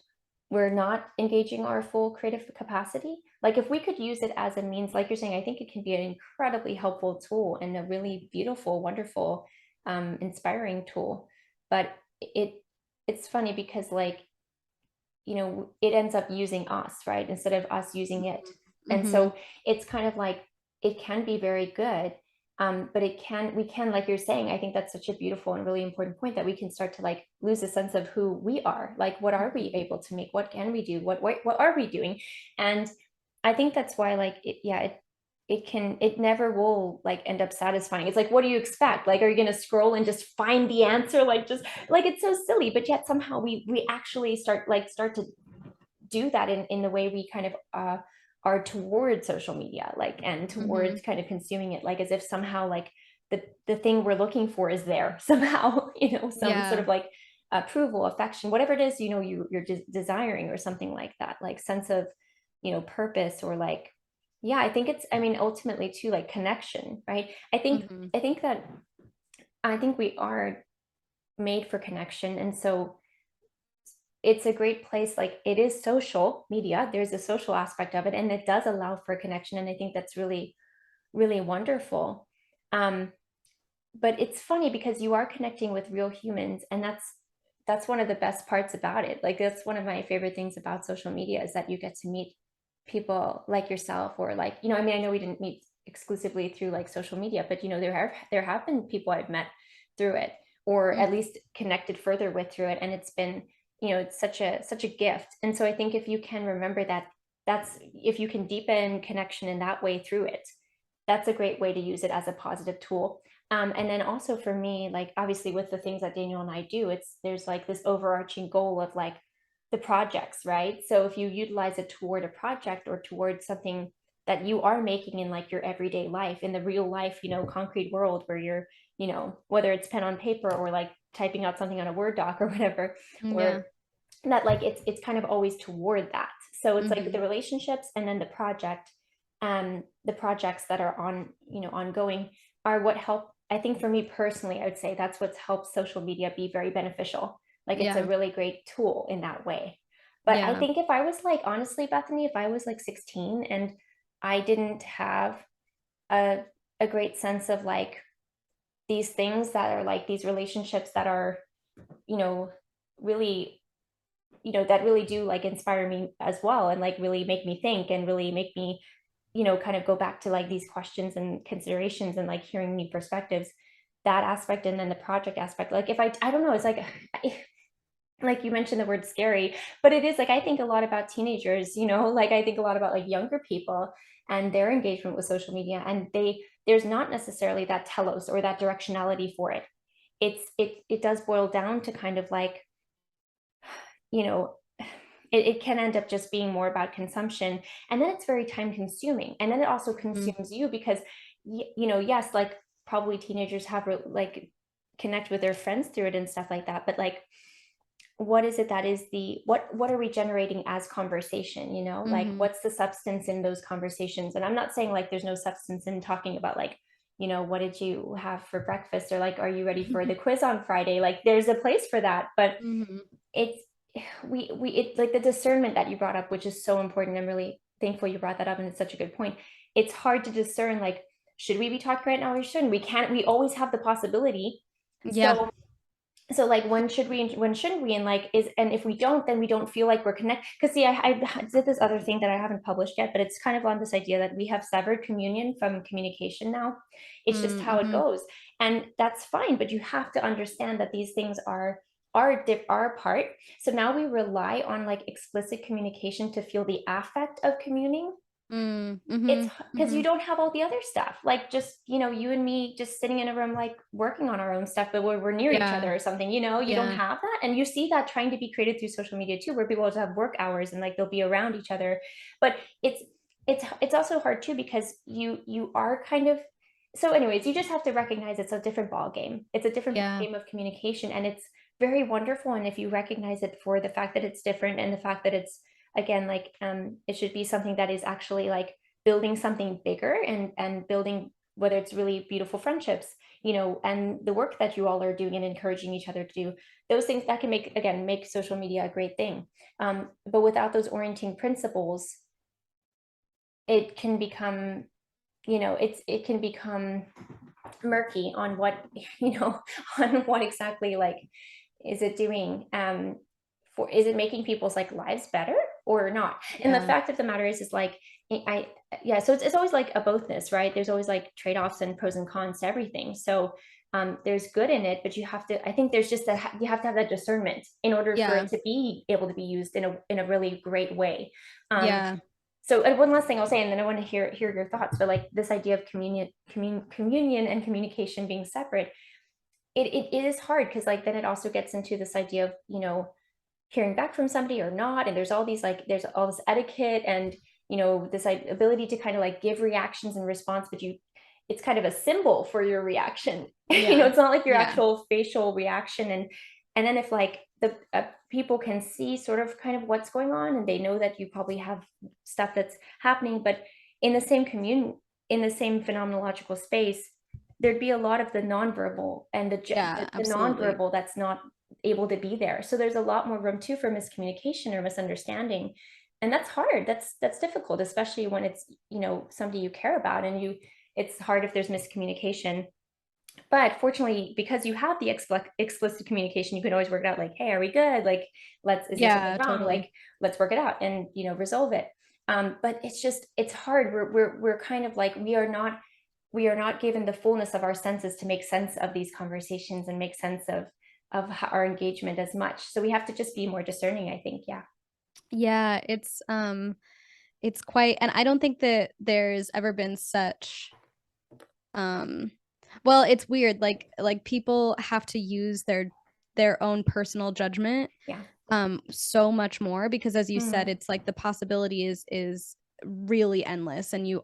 [SPEAKER 1] we're not engaging our full creative capacity. Like if we could use it as a means, like you're saying, I think it can be an incredibly helpful tool and a really beautiful, wonderful, inspiring tool. But it it's funny because like, it ends up using us, right, instead of us using it. And
[SPEAKER 2] Mm-hmm.
[SPEAKER 1] so it's kind of like, it can be very good. But we can, like you're saying, I think that's such a beautiful and really important point, that we can start to like lose a sense of who we are. Like, what are we able to make? What can we do? What are we doing? And I think that's why, like, it never will like end up satisfying. It's like, what do you expect? Like, are you going to scroll and just find the answer? Like, just like, it's so silly, but yet somehow we actually start to do that in the way we kind of are towards social media, like, and
[SPEAKER 2] Mm-hmm.
[SPEAKER 1] towards kind of consuming it, like as if somehow like the thing we're looking for is there somehow, some sort
[SPEAKER 2] Yeah.
[SPEAKER 1] of like approval, affection, whatever it is, you're desiring, or something like that, like sense of purpose, or like, yeah, I think it's, I mean, ultimately too, like connection, right? i think
[SPEAKER 2] Mm-hmm.
[SPEAKER 1] i think that I think we are made for connection. And so it's a great place, like it is social media, there's a social aspect of it, and it does allow for connection, and I think that's really, really wonderful. um but it's funny because you are connecting with real humans, and that's one of the best parts about it. Like, that's one of my favorite things about social media, is that you get to meet people like yourself, or like, I mean, I know we didn't meet exclusively through like social media, but there have been people I've met through it, or at
[SPEAKER 2] Mm-hmm.
[SPEAKER 1] least connected further with through it, and it's been, it's such a gift. And so I think if you can remember that, that's if you can deepen connection in that way through it, that's a great way to use it as a positive tool. And then also for me, like obviously with the things that Daniel and I do, there's like this overarching goal of like the projects, right? So if you utilize it toward a project, or toward something that you are making in like your everyday life, in the real life, concrete world, where you're, whether it's pen on paper, or like typing out something on a Word doc or whatever,
[SPEAKER 2] Yeah.
[SPEAKER 1] or that, like it's kind of always toward that. So it's like
[SPEAKER 2] Mm-hmm.
[SPEAKER 1] the relationships, and then the projects that are ongoing, are what help. I think for me personally, I would say that's what's helped social media be very beneficial. Like, it's a
[SPEAKER 2] Yeah.
[SPEAKER 1] really great tool in that way. But I
[SPEAKER 2] Yeah.
[SPEAKER 1] think if I was like, honestly, Bethany, if I was like 16 and I didn't have a great sense of like these things that are like these relationships that are, you know, really, that really do like inspire me as well, and like really make me think, and really make me, kind of go back to like these questions and considerations, and like hearing new perspectives, that aspect. And then the project aspect, like if I don't know, it's like, like you mentioned the word scary, but it is like, I think a lot about teenagers, like I think a lot about like younger people and their engagement with social media, and there's not necessarily that telos or that directionality for it. It does boil down to kind of like, you know it can end up just being more about consumption, and then it's very time consuming, and then it also
[SPEAKER 2] Mm-hmm.
[SPEAKER 1] consumes you, because yes, like probably teenagers have like connect with their friends through it and stuff like that, but like what is it that is the what are we generating as conversation, you know, like
[SPEAKER 2] Mm-hmm.
[SPEAKER 1] what's the substance in those conversations? And I'm not saying like there's no substance in talking about like, you know, what did you have for breakfast, or like, are you ready for the quiz on Friday? Like there's a place for that, but
[SPEAKER 2] Mm-hmm.
[SPEAKER 1] it's we it's like the discernment that you brought up, which is so important. I'm really thankful you brought that up, and it's such a good point. It's hard to discern, like, should we be talking right now or shouldn't we? Can't we always have the possibility?
[SPEAKER 2] Yeah.
[SPEAKER 1] So like, when should we, when shouldn't we, and like, is, and if we don't, then we don't feel like we're connected. Because see, I did this other thing that I haven't published yet, but it's kind of on this idea that we have severed communion from communication now. It's just how it
[SPEAKER 2] Mm-hmm.
[SPEAKER 1] goes, and that's fine, but you have to understand that these things are apart. So now we rely on like explicit communication to feel the affect of communing. It's
[SPEAKER 2] Mm-hmm.
[SPEAKER 1] because
[SPEAKER 2] Mm-hmm.
[SPEAKER 1] you don't have all the other stuff, like, just, you know, you and me just sitting in a room like working on our own stuff, but we're near each
[SPEAKER 2] Yeah.
[SPEAKER 1] other or something, you know, you don't
[SPEAKER 2] Yeah.
[SPEAKER 1] have that. And you see that trying to be created through social media too, where people just have work hours and like they'll be around each other. But it's also hard too, because you are kind of, so anyways, you just have to recognize it's a different ball game. It's a different ball
[SPEAKER 2] Yeah.
[SPEAKER 1] game of communication, and it's very wonderful. And if you recognize it for the fact that it's different, and the fact that it's, again, like, it should be something that is actually like building something bigger, and building, whether it's really beautiful friendships, you know, and the work that you all are doing and encouraging each other to do, those things that can make, again, make social media a great thing. But without those orienting principles, it can become, you know, it can become murky on what, you know, on what exactly, like, is it doing, for, is it making people's like lives better or not? And the
[SPEAKER 2] Yeah.
[SPEAKER 1] fact of the matter is like, I yeah, so it's always like a bothness, right? There's always like trade-offs and pros and cons to everything. So there's good in it, but you have to, I think there's just that, you have to have that discernment in order for it
[SPEAKER 2] Yeah.
[SPEAKER 1] to be able to be used in a really great way. um
[SPEAKER 2] Yeah.
[SPEAKER 1] so, and one last thing I'll say, and then I want to hear your thoughts. But like this idea of communion and communication being separate, it is hard, because like then it also gets into this idea of, you know, hearing back from somebody or not, and there's all these, like, there's all this etiquette, and, you know, this like, ability to kind of like give reactions and response, but you, it's kind of a symbol for your reaction. You know,
[SPEAKER 2] Yeah.
[SPEAKER 1] it's not like your
[SPEAKER 2] Yeah.
[SPEAKER 1] actual facial reaction. And then if like the people can see sort of kind of what's going on, and they know that you probably have stuff that's happening, but in the same in the same phenomenological space, there'd be a lot of the nonverbal, and
[SPEAKER 2] Yeah.
[SPEAKER 1] the
[SPEAKER 2] Absolutely.
[SPEAKER 1] nonverbal that's not able to be there. So there's a lot more room too for miscommunication or misunderstanding. And that's hard. That's difficult, especially when it's, you know, somebody you care about, and you, it's hard if there's miscommunication. But fortunately, because you have the explicit communication, you can always work it out, like, hey, are we good? Like, let's, is there something
[SPEAKER 2] Yeah.
[SPEAKER 1] wrong?
[SPEAKER 2] Totally.
[SPEAKER 1] Like, let's work it out and, you know, resolve it. But it's just, it's hard. We're kind of like, we are not given the fullness of our senses to make sense of these conversations and make sense of our engagement as much. So we have to just be more discerning, I think. Yeah.
[SPEAKER 2] Yeah. It's quite, and I don't think that there's ever been such um well, it's weird, like people have to use their own personal judgment
[SPEAKER 1] Yeah.
[SPEAKER 2] so much more, because as you said,
[SPEAKER 1] Mm.
[SPEAKER 2] it's like the possibility is really endless, and you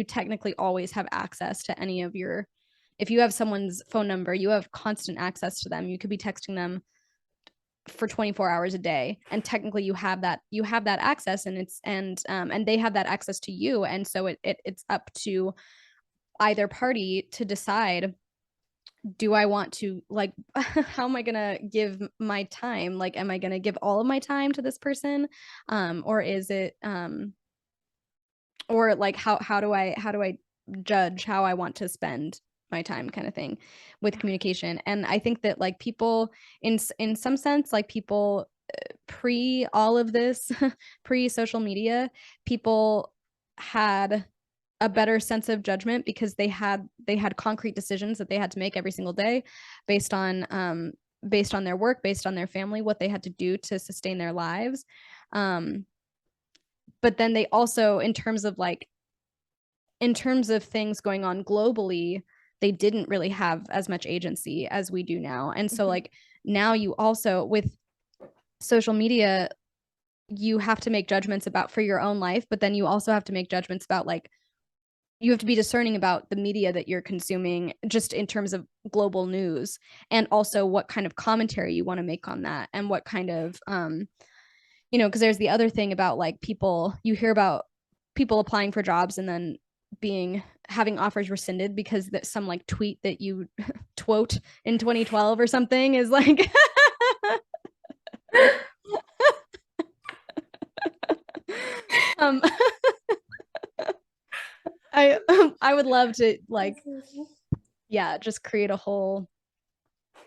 [SPEAKER 2] technically always have access to any of your, if you have someone's phone number, you have constant access to them. You could be texting them for 24 hours a day, and technically you have that access, and and they have that access to you, and so it's up to either party to decide, do I want to, like, how am I gonna give my time, like, am I gonna give all of my time to this person, or is it or like how do I judge how I want to spend my time, kind of thing, with
[SPEAKER 1] Yeah.
[SPEAKER 2] communication. And I think that, like, people in some sense, like, people pre all of this, pre social media, people had a better sense of judgment, because they had concrete decisions that they had to make every single day, based on based on their work, based on their family, what they had to do to sustain their lives. um but then they also, in terms of things going on globally, they didn't really have as much agency as we do now. And so,
[SPEAKER 1] Mhm.
[SPEAKER 2] like, now you also, with social media, you have to make judgments about for your own life, but then you also have to make judgments about, like, you have to be discerning about the media that you're consuming, just in terms of global news, and also what kind of commentary you want to make on that, and what kind of because there's the other thing about like people, you hear about people applying for jobs and then having offers rescinded because that some like tweet that you quote in 2012 or something is like um I would love to like just create a whole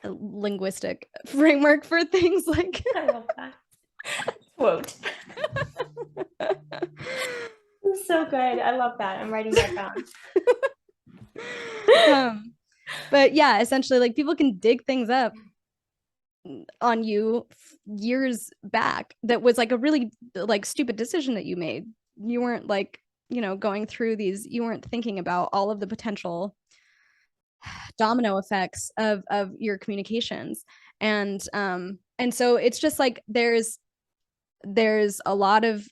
[SPEAKER 2] linguistic framework for things like
[SPEAKER 1] I love that quote. So good. I love that. I'm writing that down.
[SPEAKER 2] But yeah, essentially like people can dig things up on you years back that was like a really like stupid decision that you made. You weren't like, going through these, you weren't thinking about all of the potential domino effects of your communications. And so it's just like there's a lot of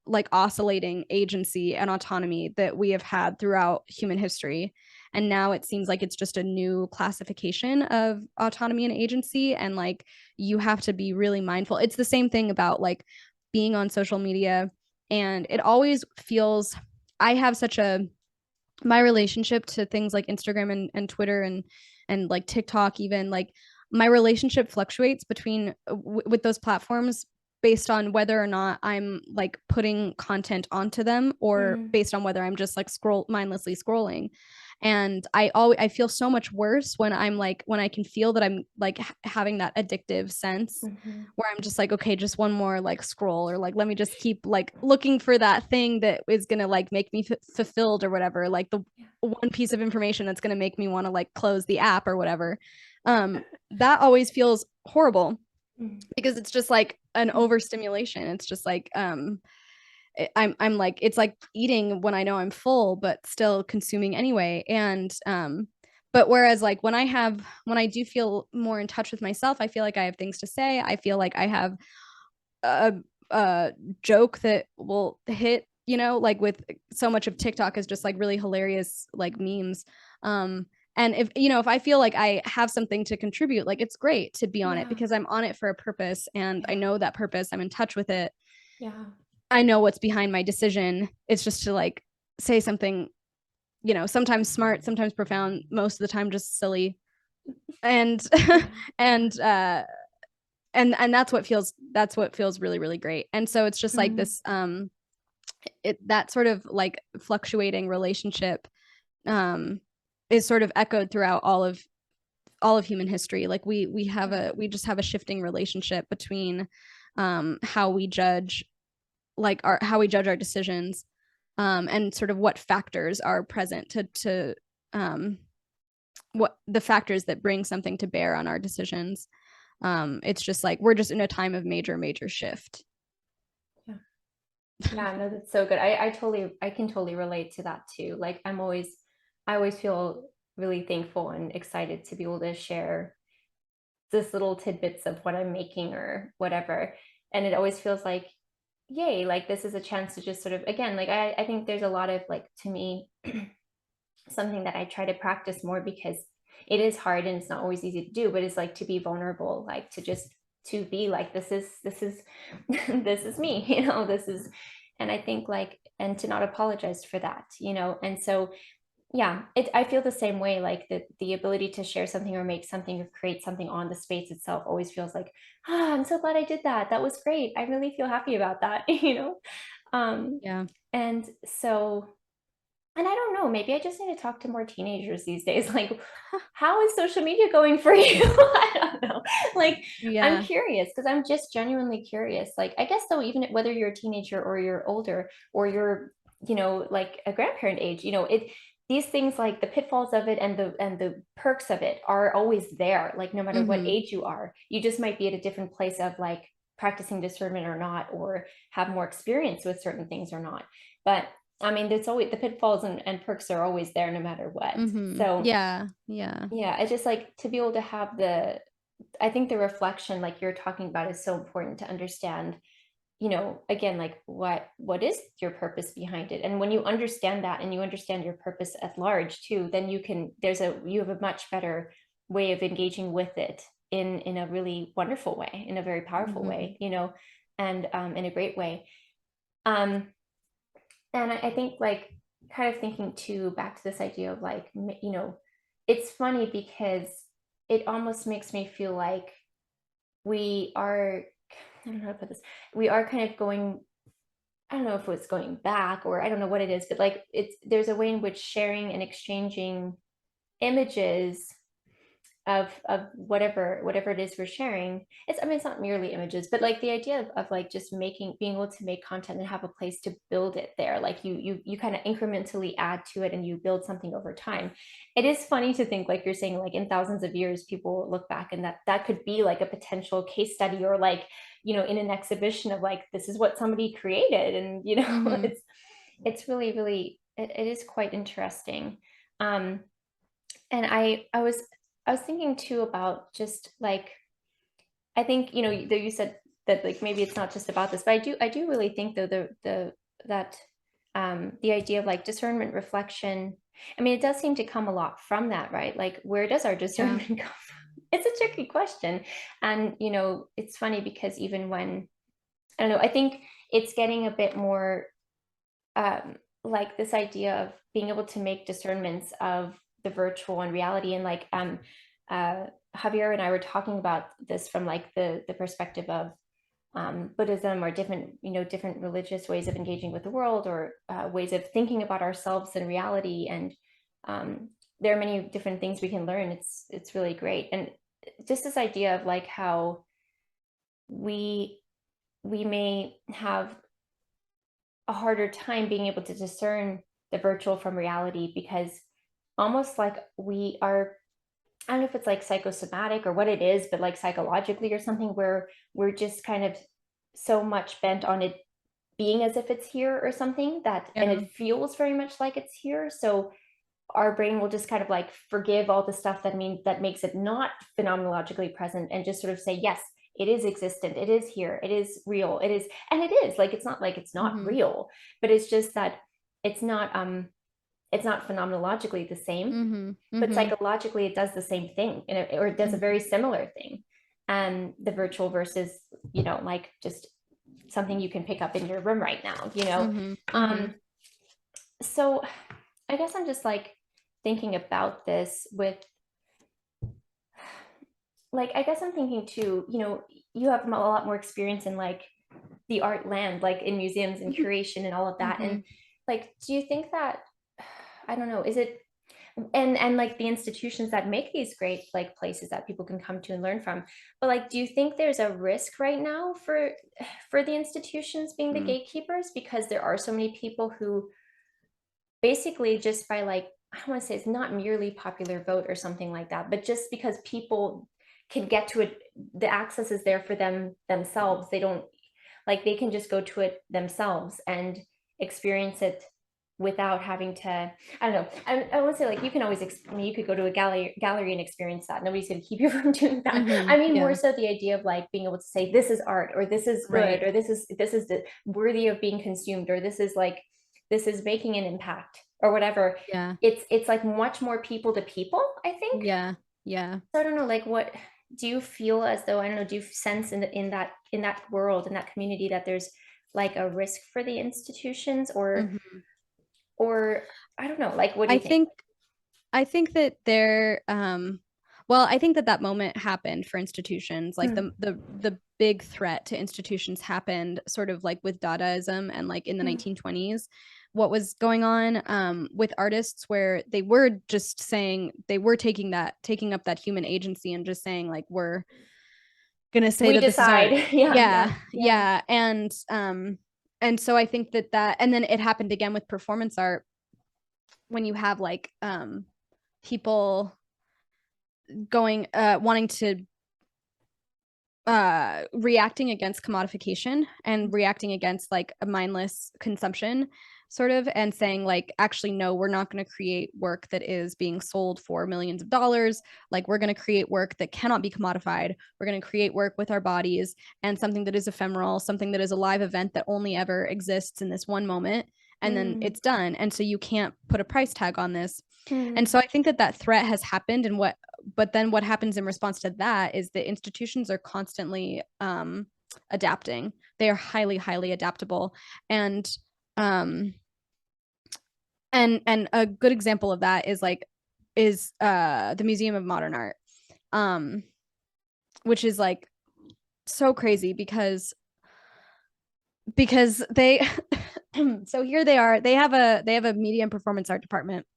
[SPEAKER 2] like oscillating agency and autonomy that we have had throughout human history, and now it seems like it's just a new classification of autonomy and agency, and like you have to be really mindful. It's the same thing about like being on social media, and it always feels, I have such a, my relationship to things like Instagram and Twitter and like TikTok, even like my relationship fluctuates between with those platforms based on whether or not I'm like putting content onto them, or based on whether I'm just like mindlessly scrolling. And I feel so much worse when I'm like, when I can feel that I'm like having that addictive sense where I'm just like, okay, just one more like scroll, or like let me just keep like looking for that thing that is gonna like make me fulfilled or whatever, like the one piece of information that's gonna make me want to like close the app or whatever. That always feels horrible because it's just like an overstimulation. It's just like I'm like, it's like eating when I know I'm full but still consuming anyway. And but whereas like when I do feel more in touch with myself, I feel like I have things to say. I feel like I have a joke that will hit, like with so much of TikTok is just like really hilarious like memes. And if I feel like I have something to contribute, like it's great to be on it because I'm on it for a purpose, and I know that purpose, I'm in touch with it.
[SPEAKER 1] Yeah.
[SPEAKER 2] I know what's behind my decision. It's just to like say something, sometimes smart, sometimes profound, most of the time just silly. And and that's what feels really, really great. And so it's just like this that sort of like fluctuating relationship is sort of echoed throughout all of human history. Like we just have a shifting relationship between how we judge our decisions, and sort of what factors are present to what the factors that bring something to bear on our decisions. It's just like we're just in a time of major shift.
[SPEAKER 1] Yeah, no, that's so good. I can totally relate to that too. Like I always feel really thankful and excited to be able to share this little tidbits of what I'm making or whatever. And it always feels like, yay, like this is a chance to just sort of, again, like I think there's a lot of like, to me, something that I try to practice more because it is hard and it's not always easy to do, but it's like to be vulnerable, like to just to be like, this is this is me, this is, and I think like, and to not apologize for that, and so yeah, I feel the same way, like the ability to share something or make something or create something on the space itself always feels like, I'm so glad I did that. That was great. I really feel happy about that,
[SPEAKER 2] Yeah.
[SPEAKER 1] And so, and I don't know, maybe I just need to talk to more teenagers these days. Like, how is social media going for you? I don't know. Like, I'm curious because I'm just genuinely curious. Like, I guess though, even whether you're a teenager or you're older or you're, like a grandparent age, these things like the pitfalls of it and the perks of it are always there. Like, no matter what age you are, you just might be at a different place of like practicing discernment or not, or have more experience with certain things or not. But I mean, it's always the pitfalls and perks are always there no matter what. So
[SPEAKER 2] yeah,
[SPEAKER 1] it's just like to be able to have I think the reflection like you're talking about is so important to understand, you know, again, like what is your purpose behind it? And when you understand that and you understand your purpose at large too, then you have a much better way of engaging with it in a really wonderful way, in a very powerful way, you know, and in a great way. Um, and I think like kind of thinking too back to this idea of like, you know, it's funny because it almost makes me feel like we are, I don't know how to put this, we are kind of going, I don't know if it's going back or I don't know what it is, but like there's a way in which sharing and exchanging images of whatever it is we're sharing, it's, I mean, it's not merely images, but like the idea of like just being able to make content and have a place to build it there, like you kind of incrementally add to it and you build something over time. It is funny to think, like you're saying, like in thousands of years people look back and that could be like a potential case study, or like, you know, in an exhibition of like, this is what somebody created, and you know, it's really it is quite interesting. um and I was thinking too about just like, I think, you know, though you said that like maybe it's not just about this, but I do really think though the that the idea of like discernment, reflection, I mean, it does seem to come a lot from that, right? Like, where does our discernment come from? It's a tricky question. And you know, it's funny because even when, I don't know, I think it's getting a bit more like this idea of being able to make discernments of the virtual and reality, and like uh Javier and I were talking about this from like the perspective of Buddhism, or different, you know, different religious ways of engaging with the world, or ways of thinking about ourselves and reality. And there are many different things we can learn. It's really great. And just this idea of like how we we may have a harder time being able to discern the virtual from reality, because almost like we are, I don't know if it's like psychosomatic or what it is, but like psychologically or something, where we're just kind of so much bent on it being as if it's here or something, that, and
[SPEAKER 2] Yeah.
[SPEAKER 1] it feels very much like it's here. So our brain will just kind of like forgive all the stuff that makes it not phenomenologically present, and just sort of say, yes, it is existent, it is here, it is real, it is, and it is like, it's not like it's not
[SPEAKER 2] Mhm.
[SPEAKER 1] real, but it's just that it's not it's not phenomenologically the same,
[SPEAKER 2] Mhm.
[SPEAKER 1] but
[SPEAKER 2] Mhm.
[SPEAKER 1] psychologically it does the same thing, or it does a
[SPEAKER 2] Mhm.
[SPEAKER 1] very similar thing. And the virtual versus, you know, like just something you can pick up in your room right now, you know.
[SPEAKER 2] Mhm. Mhm.
[SPEAKER 1] um so I guess I'm just like thinking about this with, like, I guess I'm thinking too, you know, you have a lot more experience in like the art land, like in museums and curation and all of that. And
[SPEAKER 2] Mhm.
[SPEAKER 1] like, do you think that, I don't know, is it, and like the institutions that make these great like places that people can come to and learn from, but like, do you think there's a risk right now for the institutions being the
[SPEAKER 2] Mm.
[SPEAKER 1] gatekeepers, because there are so many people who basically just by like, I don't want to say it's not merely popular vote or something like that, but just because people can get to it, the access is there for them themselves. They don't, like, they can just go to it themselves and experience it without having to, I don't know, I would say like, you can always I mean, you could go to a gallery and experience that, nobody's going to keep you from doing that.
[SPEAKER 2] Mhm.
[SPEAKER 1] I mean, more
[SPEAKER 2] Yeah.
[SPEAKER 1] so the idea of like being able to say, this is art, or this is
[SPEAKER 2] Right.
[SPEAKER 1] good, or this is the worthy of being consumed, or this is like, this is making an impact, or whatever.
[SPEAKER 2] Yeah.
[SPEAKER 1] It's like much more people to people, I think.
[SPEAKER 2] Yeah. Yeah.
[SPEAKER 1] So I don't know, like, what do you feel as though, I don't know, do you sense in that world, in that community, that there's like a risk for the institutions,
[SPEAKER 2] Mhm.
[SPEAKER 1] or I don't know, like, what do
[SPEAKER 2] I
[SPEAKER 1] you think?
[SPEAKER 2] think I think that there well, I think that that moment happened for institutions. Like
[SPEAKER 1] Hmm.
[SPEAKER 2] the big threat to institutions happened sort of like with Dadaism and like in the
[SPEAKER 1] Hmm.
[SPEAKER 2] 1920s. What was going on with artists, where they were just saying, they were taking up that human agency and just saying like, we're gonna say
[SPEAKER 1] We
[SPEAKER 2] that this is art.
[SPEAKER 1] decide. Yeah,
[SPEAKER 2] Yeah,
[SPEAKER 1] yeah, yeah.
[SPEAKER 2] yeah. And so I think that and then it happened again with performance art, when you have like people going wanting to reacting against commodification and reacting against like a mindless consumption. sort of, and saying like, actually, no, we're not going to create work that is being sold for millions of dollars. Like, we're going to create work that cannot be commodified. We're going to create work with our bodies, and something that is ephemeral, something that is a live event that only ever exists in this one moment, and then it's done. And so you can't put a price tag on this. And so I think that that threat has happened. And but then what happens in response to that is that institutions are constantly adapting. They are highly, highly adaptable. And and a good example of that is the Museum of Modern Art, which is like so crazy because they so here they are, they have a media and performance art department.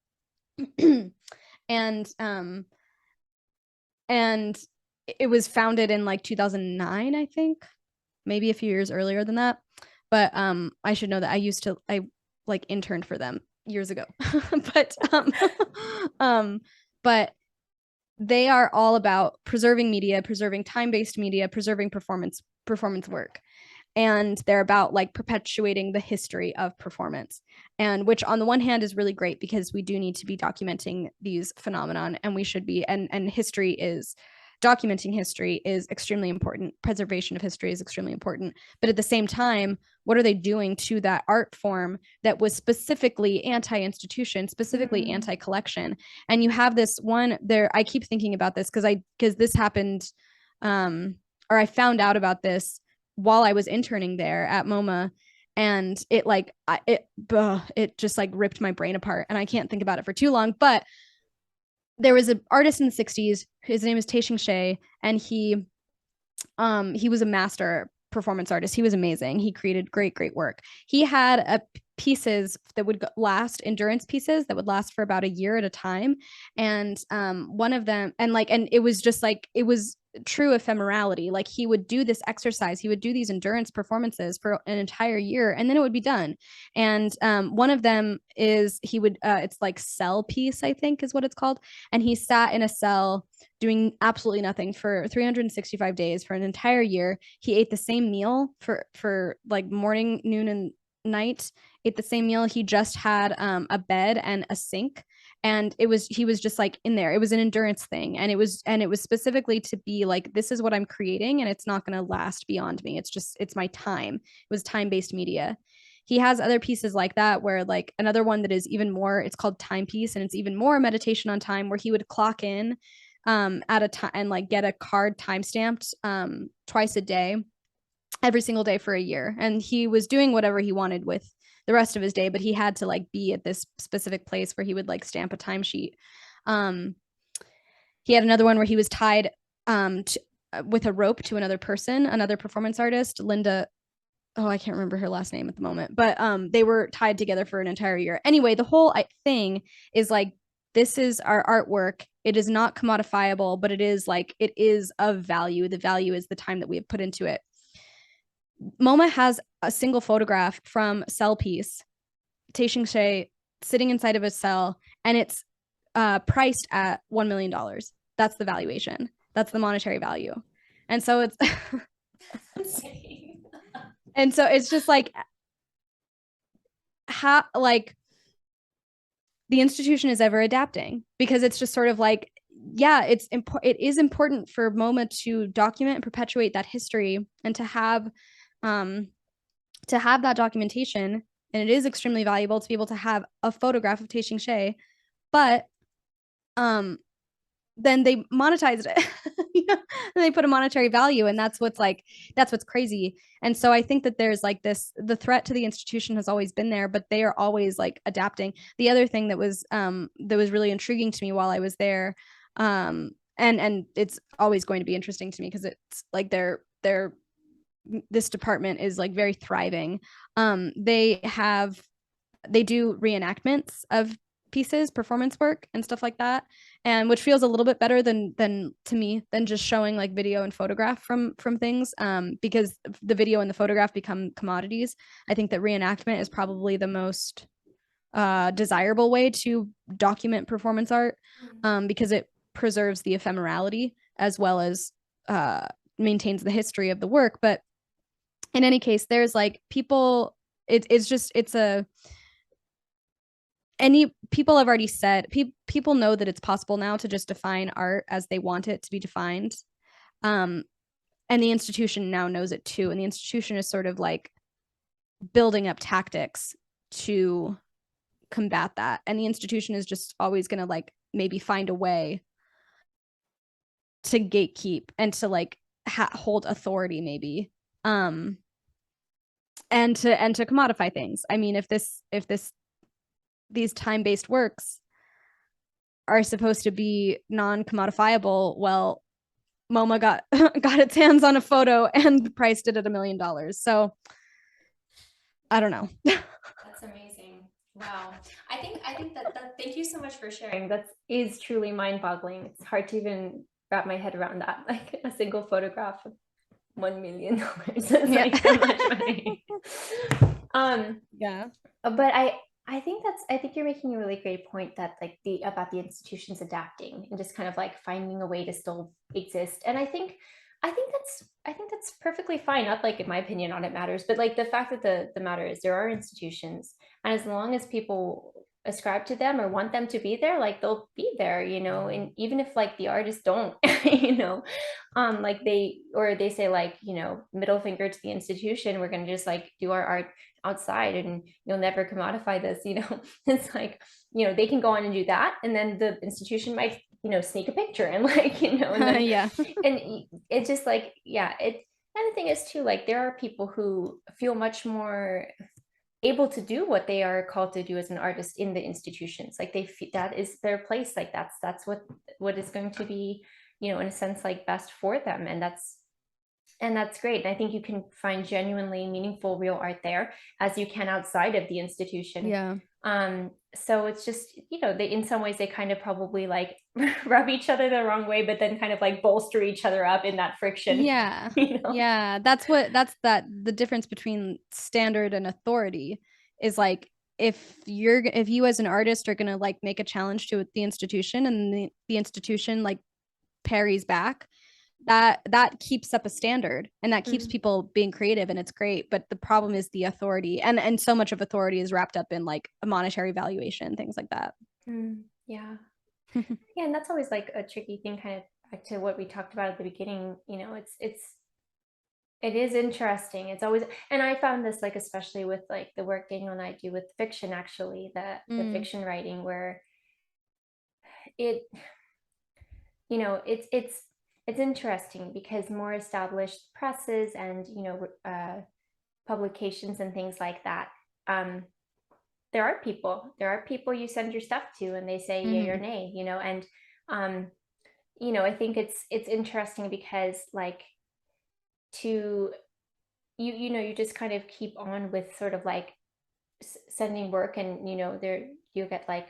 [SPEAKER 2] and and it was founded in like 2009, I think, maybe a few years earlier than that. But I should know that I like interned for them years ago. but but they are all about preserving media, preserving time-based media, preserving performance work. And they're about like perpetuating the history of performance, and which on the one hand is really great because we do need to be documenting these phenomenon, and we should be, and documenting history is extremely important. Preservation of history is extremely important. But at the same time, what are they doing to that art form that was specifically anti-institution, specifically anti-collection? And you have this one there, I keep thinking about this because this happened, or I found out about this while I was interning there at MoMA, and it just like ripped my brain apart, and I can't think about it for too long. But there was an artist in the 60s. His name is Taisheng She, and he was a master performance artist. He was amazing. He created great work. He had pieces that would last, endurance pieces that would last for about a year at a time. And one of them, and it was just like, it was true ephemerality. Like, he would do this exercise, he would do these endurance performances for an entire year, and then it would be done. And one of them is it's like cell piece, I think is what it's called. And he sat in a cell doing absolutely nothing for 365 days for an entire year. He ate the same meal for like morning, noon, and night. Ate the same meal. He just had a bed and a sink, and he was just like in there. It was an endurance thing, and it was specifically to be like, this is what I'm creating, and it's not going to last beyond me. It's my time. It was time-based media. He has other pieces like that, where like another one that is even more, it's called Timepiece, and it's even more meditation on time, where he would clock in at a time and like get a card time stamped twice a day, every single day for a year. And he was doing whatever he wanted with the rest of his day, but he had to like be at this specific place where he would like stamp a timesheet. He had another one where he was tied with a rope to another person, another performance artist, Linda. Oh, I can't remember her last name at the moment, but they were tied together for an entire year. Anyway, the whole thing is like, this is our artwork. It is not commodifiable, but it is of value. The value is the time that we have put into it. MoMA has a single photograph from Cell Piece, Taisheng She sitting inside of a cell, and it's priced at $1 million. That's the valuation. That's the monetary value. And so it's and so it's just like, how like the institution is ever adapting, because it's just sort of like, yeah, it is important for MoMA to document and perpetuate that history, and to have that documentation. And it is extremely valuable to be able to have a photograph of Taisheng She, but then they monetized it. And they put a monetary value, and that's what's crazy. And so I think that there's like the threat to the institution has always been there, but they are always like adapting. The other thing that was really intriguing to me while I was there, and it's always going to be interesting to me, because it's like this department is like very thriving. They do reenactments of pieces, performance work, and stuff like that, and which feels a little bit better than to me than just showing like video and photograph from things, because the video and the photograph become commodities. I think that reenactment is probably the most desirable way to document performance art, because it preserves the ephemerality as well as maintains the history of the work. But in any case, there's like people, it's people have already said, people know that it's possible now to just define art as they want it to be defined. And the institution now knows it too. And the institution is sort of like building up tactics to combat that. And the institution is just always going to like maybe find a way to gatekeep and to like hold authority maybe. And to commodify things. I mean, if these time-based works are supposed to be non-commodifiable, well, MoMA got got its hands on a photo and priced it at $1 million. So I don't know.
[SPEAKER 1] That's amazing. Wow. I think that thank you so much for sharing. That is truly mind-boggling. It's hard to even wrap my head around that. Like a single photograph of $1 million. It's like so much money.
[SPEAKER 2] Yeah.
[SPEAKER 1] But I think you're making a really great point that like about the institutions adapting and just kind of like finding a way to still exist. And I think that's perfectly fine. Not like in my opinion on it matters, but like the fact that the matter is there are institutions, and as long as people ascribe to them or want them to be there, like they'll be there, you know. And even if like the artists don't, you know, like they say like, you know, middle finger to the institution, we're gonna just like do our art outside and you'll never commodify this, you know. It's like, you know, they can go on and do that, and then the institution might, you know, sneak a picture and like, you know, and then
[SPEAKER 2] Yeah.
[SPEAKER 1] and it's just like, yeah, it. And the thing is too, like there are people who feel much more able to do what they are called to do as an artist in the institutions. Like they feel that is their place. Like that's what is going to be, you know, in a sense like best for them. And that's great. And I think you can find genuinely meaningful real art there as you can outside of the institution.
[SPEAKER 2] Yeah.
[SPEAKER 1] So it's just, you know, they in some ways they kind of probably like rub each other the wrong way, but then kind of like bolster each other up in that friction.
[SPEAKER 2] Yeah.
[SPEAKER 1] You know?
[SPEAKER 2] Yeah. The difference between standard and authority is like if you as an artist are gonna like make a challenge to the institution and the institution like parries back, that keeps up a standard and that keeps people being creative, and it's great. But the problem is the authority, and so much of authority is wrapped up in like a monetary valuation, things like that.
[SPEAKER 1] Yeah. Yeah, and that's always like a tricky thing, kind of back to what we talked about at the beginning. You know, it is interesting. It's always, and I found this like especially with like the work Daniel and I do with fiction, actually, the fiction writing, where it, you know, it's interesting because more established presses and, you know, publications and things like that, there are people you send your stuff to and they say yay or nay, you know. And you know, I think it's interesting because like to you know, you just kind of keep on with sort of like sending work, and you know, there you get like,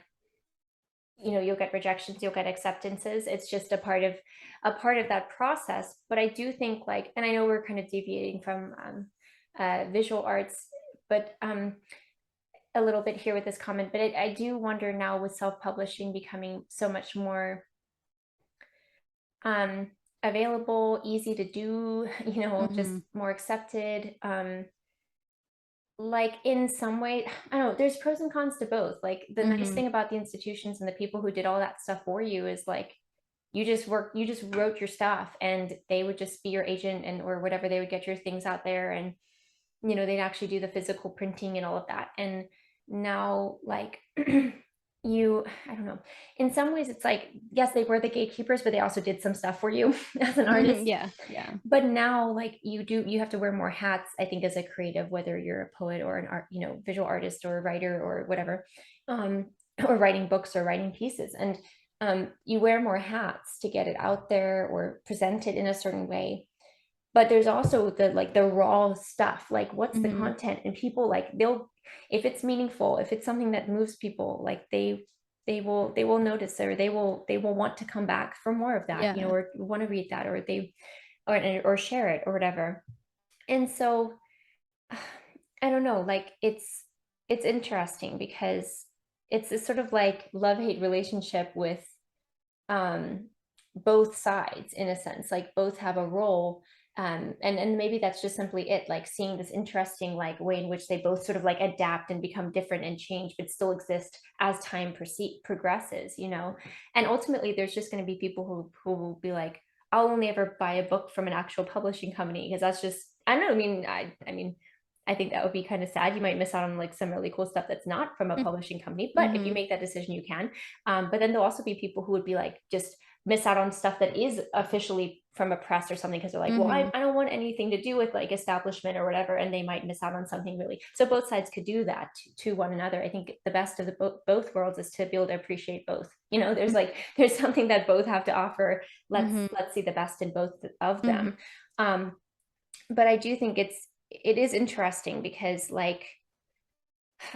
[SPEAKER 1] you know, you'll get rejections, you'll get acceptances. It's just a part of that process. But I do think like, and I know we're kind of deviating from visual arts, but a little bit here with this comment, but I do wonder now with self-publishing becoming so much more available, easy to do, you know, just more accepted. Like in some way, I don't know, there's pros and cons to both. Like the nice thing about the institutions and the people who did all that stuff for you is like you just wrote your stuff and they would just be your agent and or whatever, they would get your things out there, and you know, they'd actually do the physical printing and all of that. And now like I don't know, in some ways it's like, yes, they were the gatekeepers, but they also did some stuff for you as an artist.
[SPEAKER 2] Yeah.
[SPEAKER 1] But now like you have to wear more hats, I think, as a creative, whether you're a poet or an art, you know, visual artist or a writer or whatever, or writing books or writing pieces. And you wear more hats to get it out there or present it in a certain way. But there's also the like the raw stuff, like what's the content, and people like they'll, if it's meaningful, if it's something that moves people, like they will notice, or they will want to come back for more of that, you know, or want to read that, or they or share it or whatever. And so I don't know, like it's interesting because it's a sort of like love-hate relationship with both sides, in a sense. Like both have a role, And maybe that's just simply it, like seeing this interesting like way in which they both sort of like adapt and become different and change, but still exist as time progresses, you know. And ultimately there's just going to be people who will be like, I'll only ever buy a book from an actual publishing company, because that's just, I don't know, I mean I think that would be kind of sad. You might miss out on like some really cool stuff that's not from a publishing company, but if you
[SPEAKER 2] Mm-hmm.
[SPEAKER 1] make that decision, you can. But then there'll also be people who would be like, just miss out on stuff that is officially from a press or something, because they're like, well,
[SPEAKER 2] Mm-hmm.
[SPEAKER 1] I don't want anything to do with like establishment or whatever, and they might miss out on something really. So both sides could do that to one another. I think the best of the both worlds is to be able to appreciate both. You know, there's something that both have to offer.
[SPEAKER 2] Mm-hmm.
[SPEAKER 1] Let's see the best in both of
[SPEAKER 2] Mm-hmm.
[SPEAKER 1] them. um but I do think it is interesting, because like,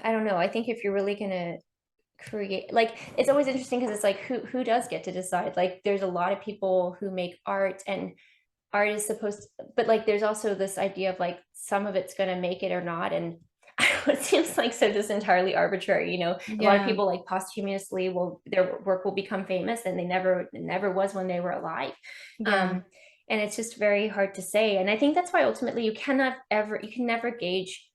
[SPEAKER 1] I don't know, I think if you're really gonna create, like, it's always interesting, because it's like, who does get to decide? Like, there's a lot of people who make art, and art is supposed to, but like there's also this idea of like some of it's going to make it or not. And it seems like so just entirely arbitrary, you know. A lot of
[SPEAKER 2] Yeah.
[SPEAKER 1] people like posthumously will, their work will become famous, and they never was when they were alive.
[SPEAKER 2] Yeah.
[SPEAKER 1] um and it's just very hard to say, and I think that's why ultimately you can never gauge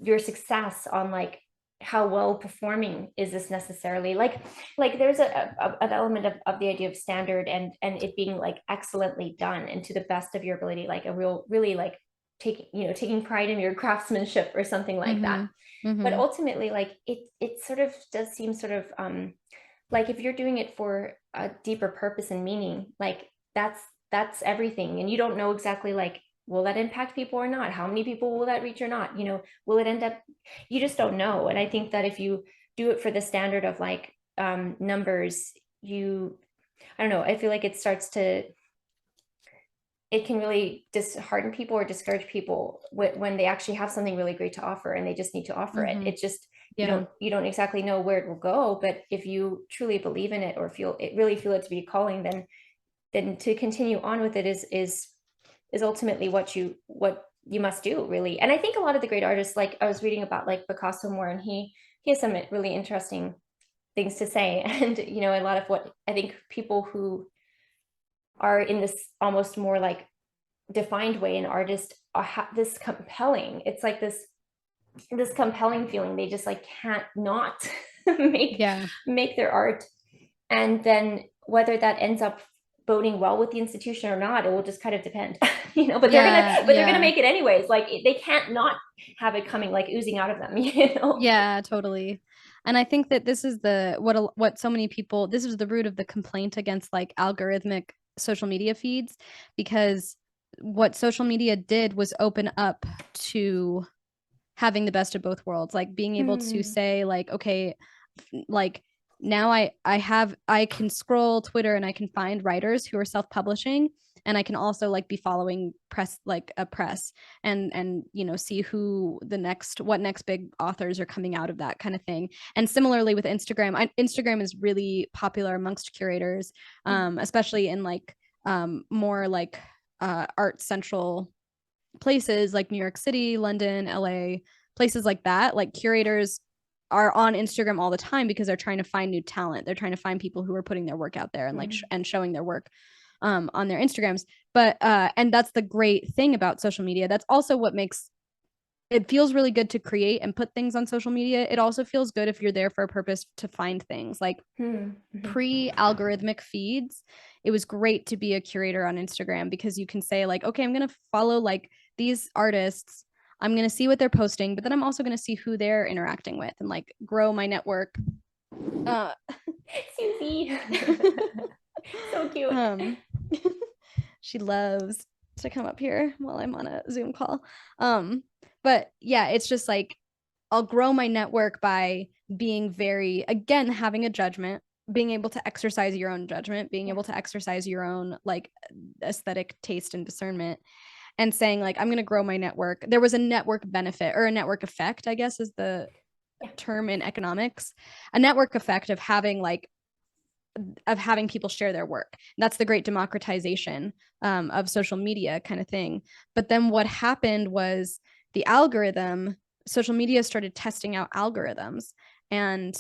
[SPEAKER 1] your success on like how well performing is this necessarily. Like there's an element of the idea of standard, and it being like excellently done and to the best of your ability, like a real really like taking pride in your craftsmanship or something like that.
[SPEAKER 2] Mm-hmm.
[SPEAKER 1] But
[SPEAKER 2] Mm-hmm.
[SPEAKER 1] ultimately, like it sort of does seem sort of like if you're doing it for a deeper purpose and meaning, like that's everything. And you don't know exactly like, will that impact people or not? How many people will that reach or not? You know, will it end up, you just don't know. And I think that if you do it for the standard of like numbers, I don't know, I feel like it can really dishearten people or discourage people when they actually have something really great to offer and they just need to offer it.
[SPEAKER 2] Mm-hmm.
[SPEAKER 1] It just,
[SPEAKER 2] Yeah.
[SPEAKER 1] you don't exactly know where it will go. But if you truly believe in it, or feel it to be a calling, then to continue on with it is ultimately what you must do, really. And I think a lot of the great artists, like I was reading about like Picasso more, and he has some really interesting things to say. And you know, a lot of what I think people who are in this almost more like defined way, an artist this compelling, it's like this compelling feeling, they just like can't not make
[SPEAKER 2] Yeah.
[SPEAKER 1] make their art. And then whether that ends up boding well with the institution or not, it will just kind of depend. You know,
[SPEAKER 2] Yeah.
[SPEAKER 1] but they're gonna
[SPEAKER 2] Yeah.
[SPEAKER 1] make it anyways. Like they can't not have it coming, like oozing out of them. You know.
[SPEAKER 2] Yeah, totally. And I think that this is what so many people, this is the root of the complaint against like algorithmic social media feeds, because what social media did was open up to having the best of both worlds, like being able to
[SPEAKER 1] Hmm.
[SPEAKER 2] say like, okay, like now I can scroll Twitter and I can find writers who are self-publishing, and I can also like be following press, like a press, and you know, see what next big authors are coming out of that kind of thing. And similarly with Instagram is really popular amongst curators, especially in like more like art central places like New York City, London, LA, places like that. Like curators are on Instagram all the time because they're trying to find new talent. They're trying to find people who are putting their work out there and like
[SPEAKER 1] Hmm.
[SPEAKER 2] and showing their work on their Instagrams. But and that's the great thing about social media. That's also what makes it feels really good to create and put things on social media. It also feels good if you're there for a purpose to find things. Like
[SPEAKER 1] Hmm. Hmm.
[SPEAKER 2] pre-algorithmic feeds, it was great to be a curator on Instagram because you can say like, okay, I'm going to follow like these artists. I'm going to see what they're posting, but then I'm also going to see who they're interacting with and like grow my network. Uh,
[SPEAKER 1] Susie. So cute.
[SPEAKER 2] um, she loves to come up here while I'm on a Zoom call. Um, but yeah, it's just like I'll grow my network by being very, again, having a judgment, being able to exercise your own judgment, being
[SPEAKER 1] Yeah.
[SPEAKER 2] able to exercise your own like aesthetic taste and discernment, and saying like, I'm going to grow my network. There was a network benefit or a network effect, I guess is the
[SPEAKER 1] Yeah.
[SPEAKER 2] term in economics, a network effect of having people share their work. And that's the great democratization of social media kind of thing. But then what happened was the algorithm, social media started testing out algorithms, and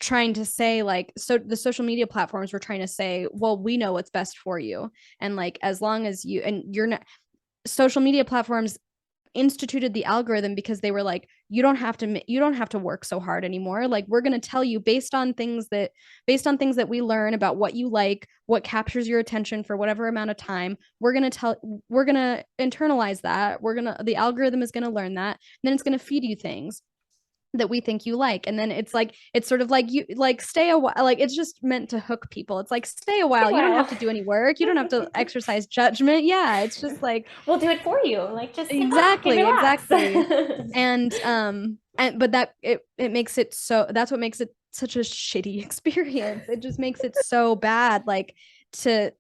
[SPEAKER 2] trying to say like, so the social media platforms were trying to say, well, we know what's best for you, and like as long as you, and you're not, social media platforms instituted the algorithm because they were like, you don't have to work so hard anymore, like we're going to tell you based on things that we learn about what you like, what captures your attention for whatever amount of time, we're going to internalize that, the algorithm is going to learn that, and then it's going to feed you things that we think you like. And then it's like, it's sort of like, you like stay a while, like it's just meant to hook people. It's like, stay a while, you don't have
[SPEAKER 1] Wow.
[SPEAKER 2] to do any work, you don't have to exercise judgment. Yeah, it's just like,
[SPEAKER 1] We'll do it for you. Like just sit back and
[SPEAKER 2] exactly,
[SPEAKER 1] relax.
[SPEAKER 2] exactly. And but that it makes it so, that's what makes it such a shitty experience. It just makes it so bad, like to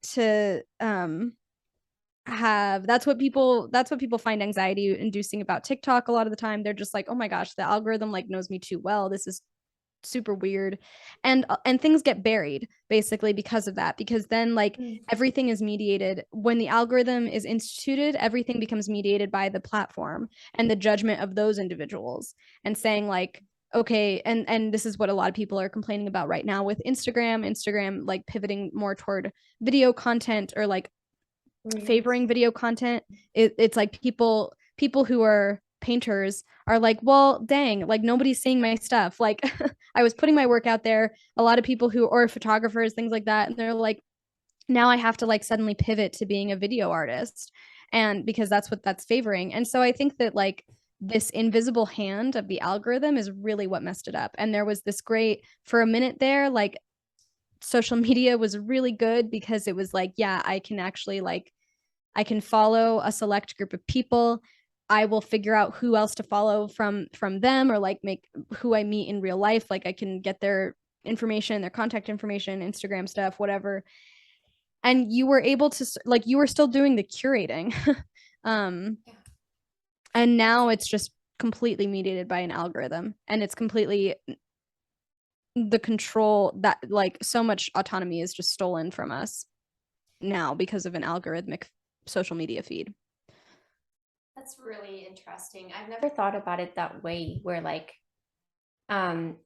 [SPEAKER 2] have, that's what people find anxiety inducing about TikTok a lot of the time. They're just like, oh my gosh, the algorithm like knows me too well, this is super weird. And things get buried basically because of that, because then like
[SPEAKER 1] Mm.
[SPEAKER 2] everything is mediated when the algorithm is instituted, everything becomes mediated by the platform and the judgment of those individuals, and saying like, okay, and this is what a lot of people are complaining about right now with Instagram like pivoting more toward video content, or like
[SPEAKER 1] Reels.
[SPEAKER 2] favoring video content. It's like people who are painters are like, well, dang, like nobody's seeing my stuff, like I was putting my work out there, a lot of people who, or photographers, things like that, and they're like, now I have to like suddenly pivot to being a video artist, and because that's what that's favoring. And so I think that like this invisible hand of the algorithm is really what messed it up. And there was this great, for a minute there, like social media was really good because it was like, yeah, I can actually like, I can follow a select group of people, I will figure out who else to follow from them, or like make who I meet in real life, like I can get their information, their contact information, Instagram stuff, whatever. And you were able to like, you were still doing the curating. um
[SPEAKER 1] Yeah.
[SPEAKER 2] and
[SPEAKER 1] That's
[SPEAKER 2] now it's just completely mediated by an algorithm, and it's completely the control that, like so much autonomy is just stolen from us now because of an algorithmic social media feed.
[SPEAKER 1] that's really interesting. I've never thought about it that way, where like um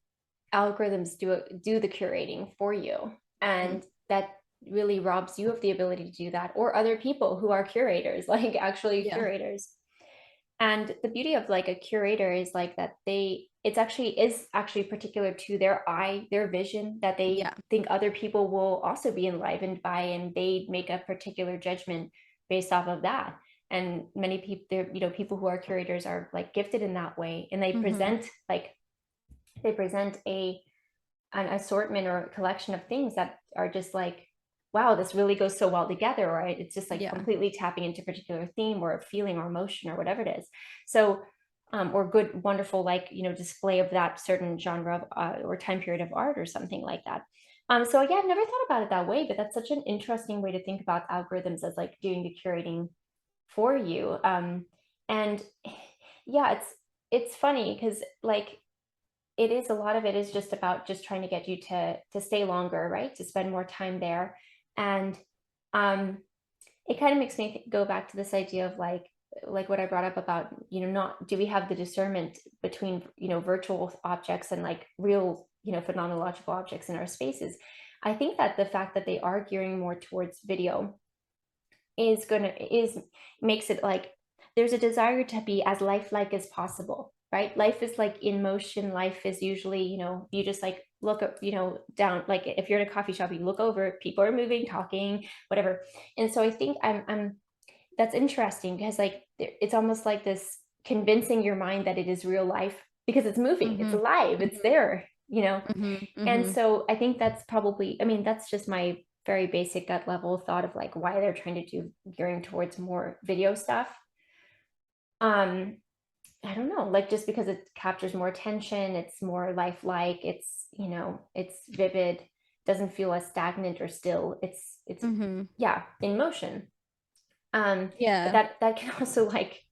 [SPEAKER 1] algorithms do the curating for you,
[SPEAKER 2] Mm-hmm.
[SPEAKER 1] and that really robs you of the ability to do that, or other people who are curators, like actually
[SPEAKER 2] Yeah.
[SPEAKER 1] curators. And the beauty of like a curator is like that they it's actually particular to their eye, their vision, that they
[SPEAKER 2] Yeah.
[SPEAKER 1] think other people will also be enlivened by, and they make a particular judgment based off of that. And many people, there, people who are curators are like gifted in that way, and
[SPEAKER 2] Mm-hmm.
[SPEAKER 1] they present an assortment or a collection of things that are just like, wow, this really goes so well together, or it's just like
[SPEAKER 2] Yeah.
[SPEAKER 1] completely tapping into a particular theme or a feeling or emotion or whatever it is. So or good, wonderful, like display of that certain genre of or time period of art or something like that. So yeah, I've never thought about it that way, but that's such an interesting way to think about algorithms as like doing the curating for you. And yeah, it's funny because like it is, a lot of it is just about just trying to get you to stay longer, right, to spend more time there. And um it kind of makes me go back to this idea of like what I brought up about, not, do we have the discernment between virtual objects and like real, phenomenological objects in our spaces. I think that the fact that they are gearing more towards video is makes it like there's a desire to be as lifelike as possible, right? Life is like in motion. Life is usually, you just like look up, down, like if you're in a coffee shop, you look over, people are moving, talking, whatever. And so I think I'm that's interesting because like it's almost like this convincing your mind that it is real life because it's moving, it's
[SPEAKER 2] Mm-hmm.
[SPEAKER 1] alive, it's there.
[SPEAKER 2] Mm-hmm.
[SPEAKER 1] And
[SPEAKER 2] Mm-hmm.
[SPEAKER 1] so I think that's probably, I mean, that's just my very basic gut level thought of like why they're trying to do gearing towards more video stuff. Um, I don't know, like just because it captures more attention, it's more lifelike, it's vivid, doesn't feel as stagnant or still. It's
[SPEAKER 2] Mm-hmm.
[SPEAKER 1] yeah, in motion. But
[SPEAKER 2] Yeah.
[SPEAKER 1] that can also like,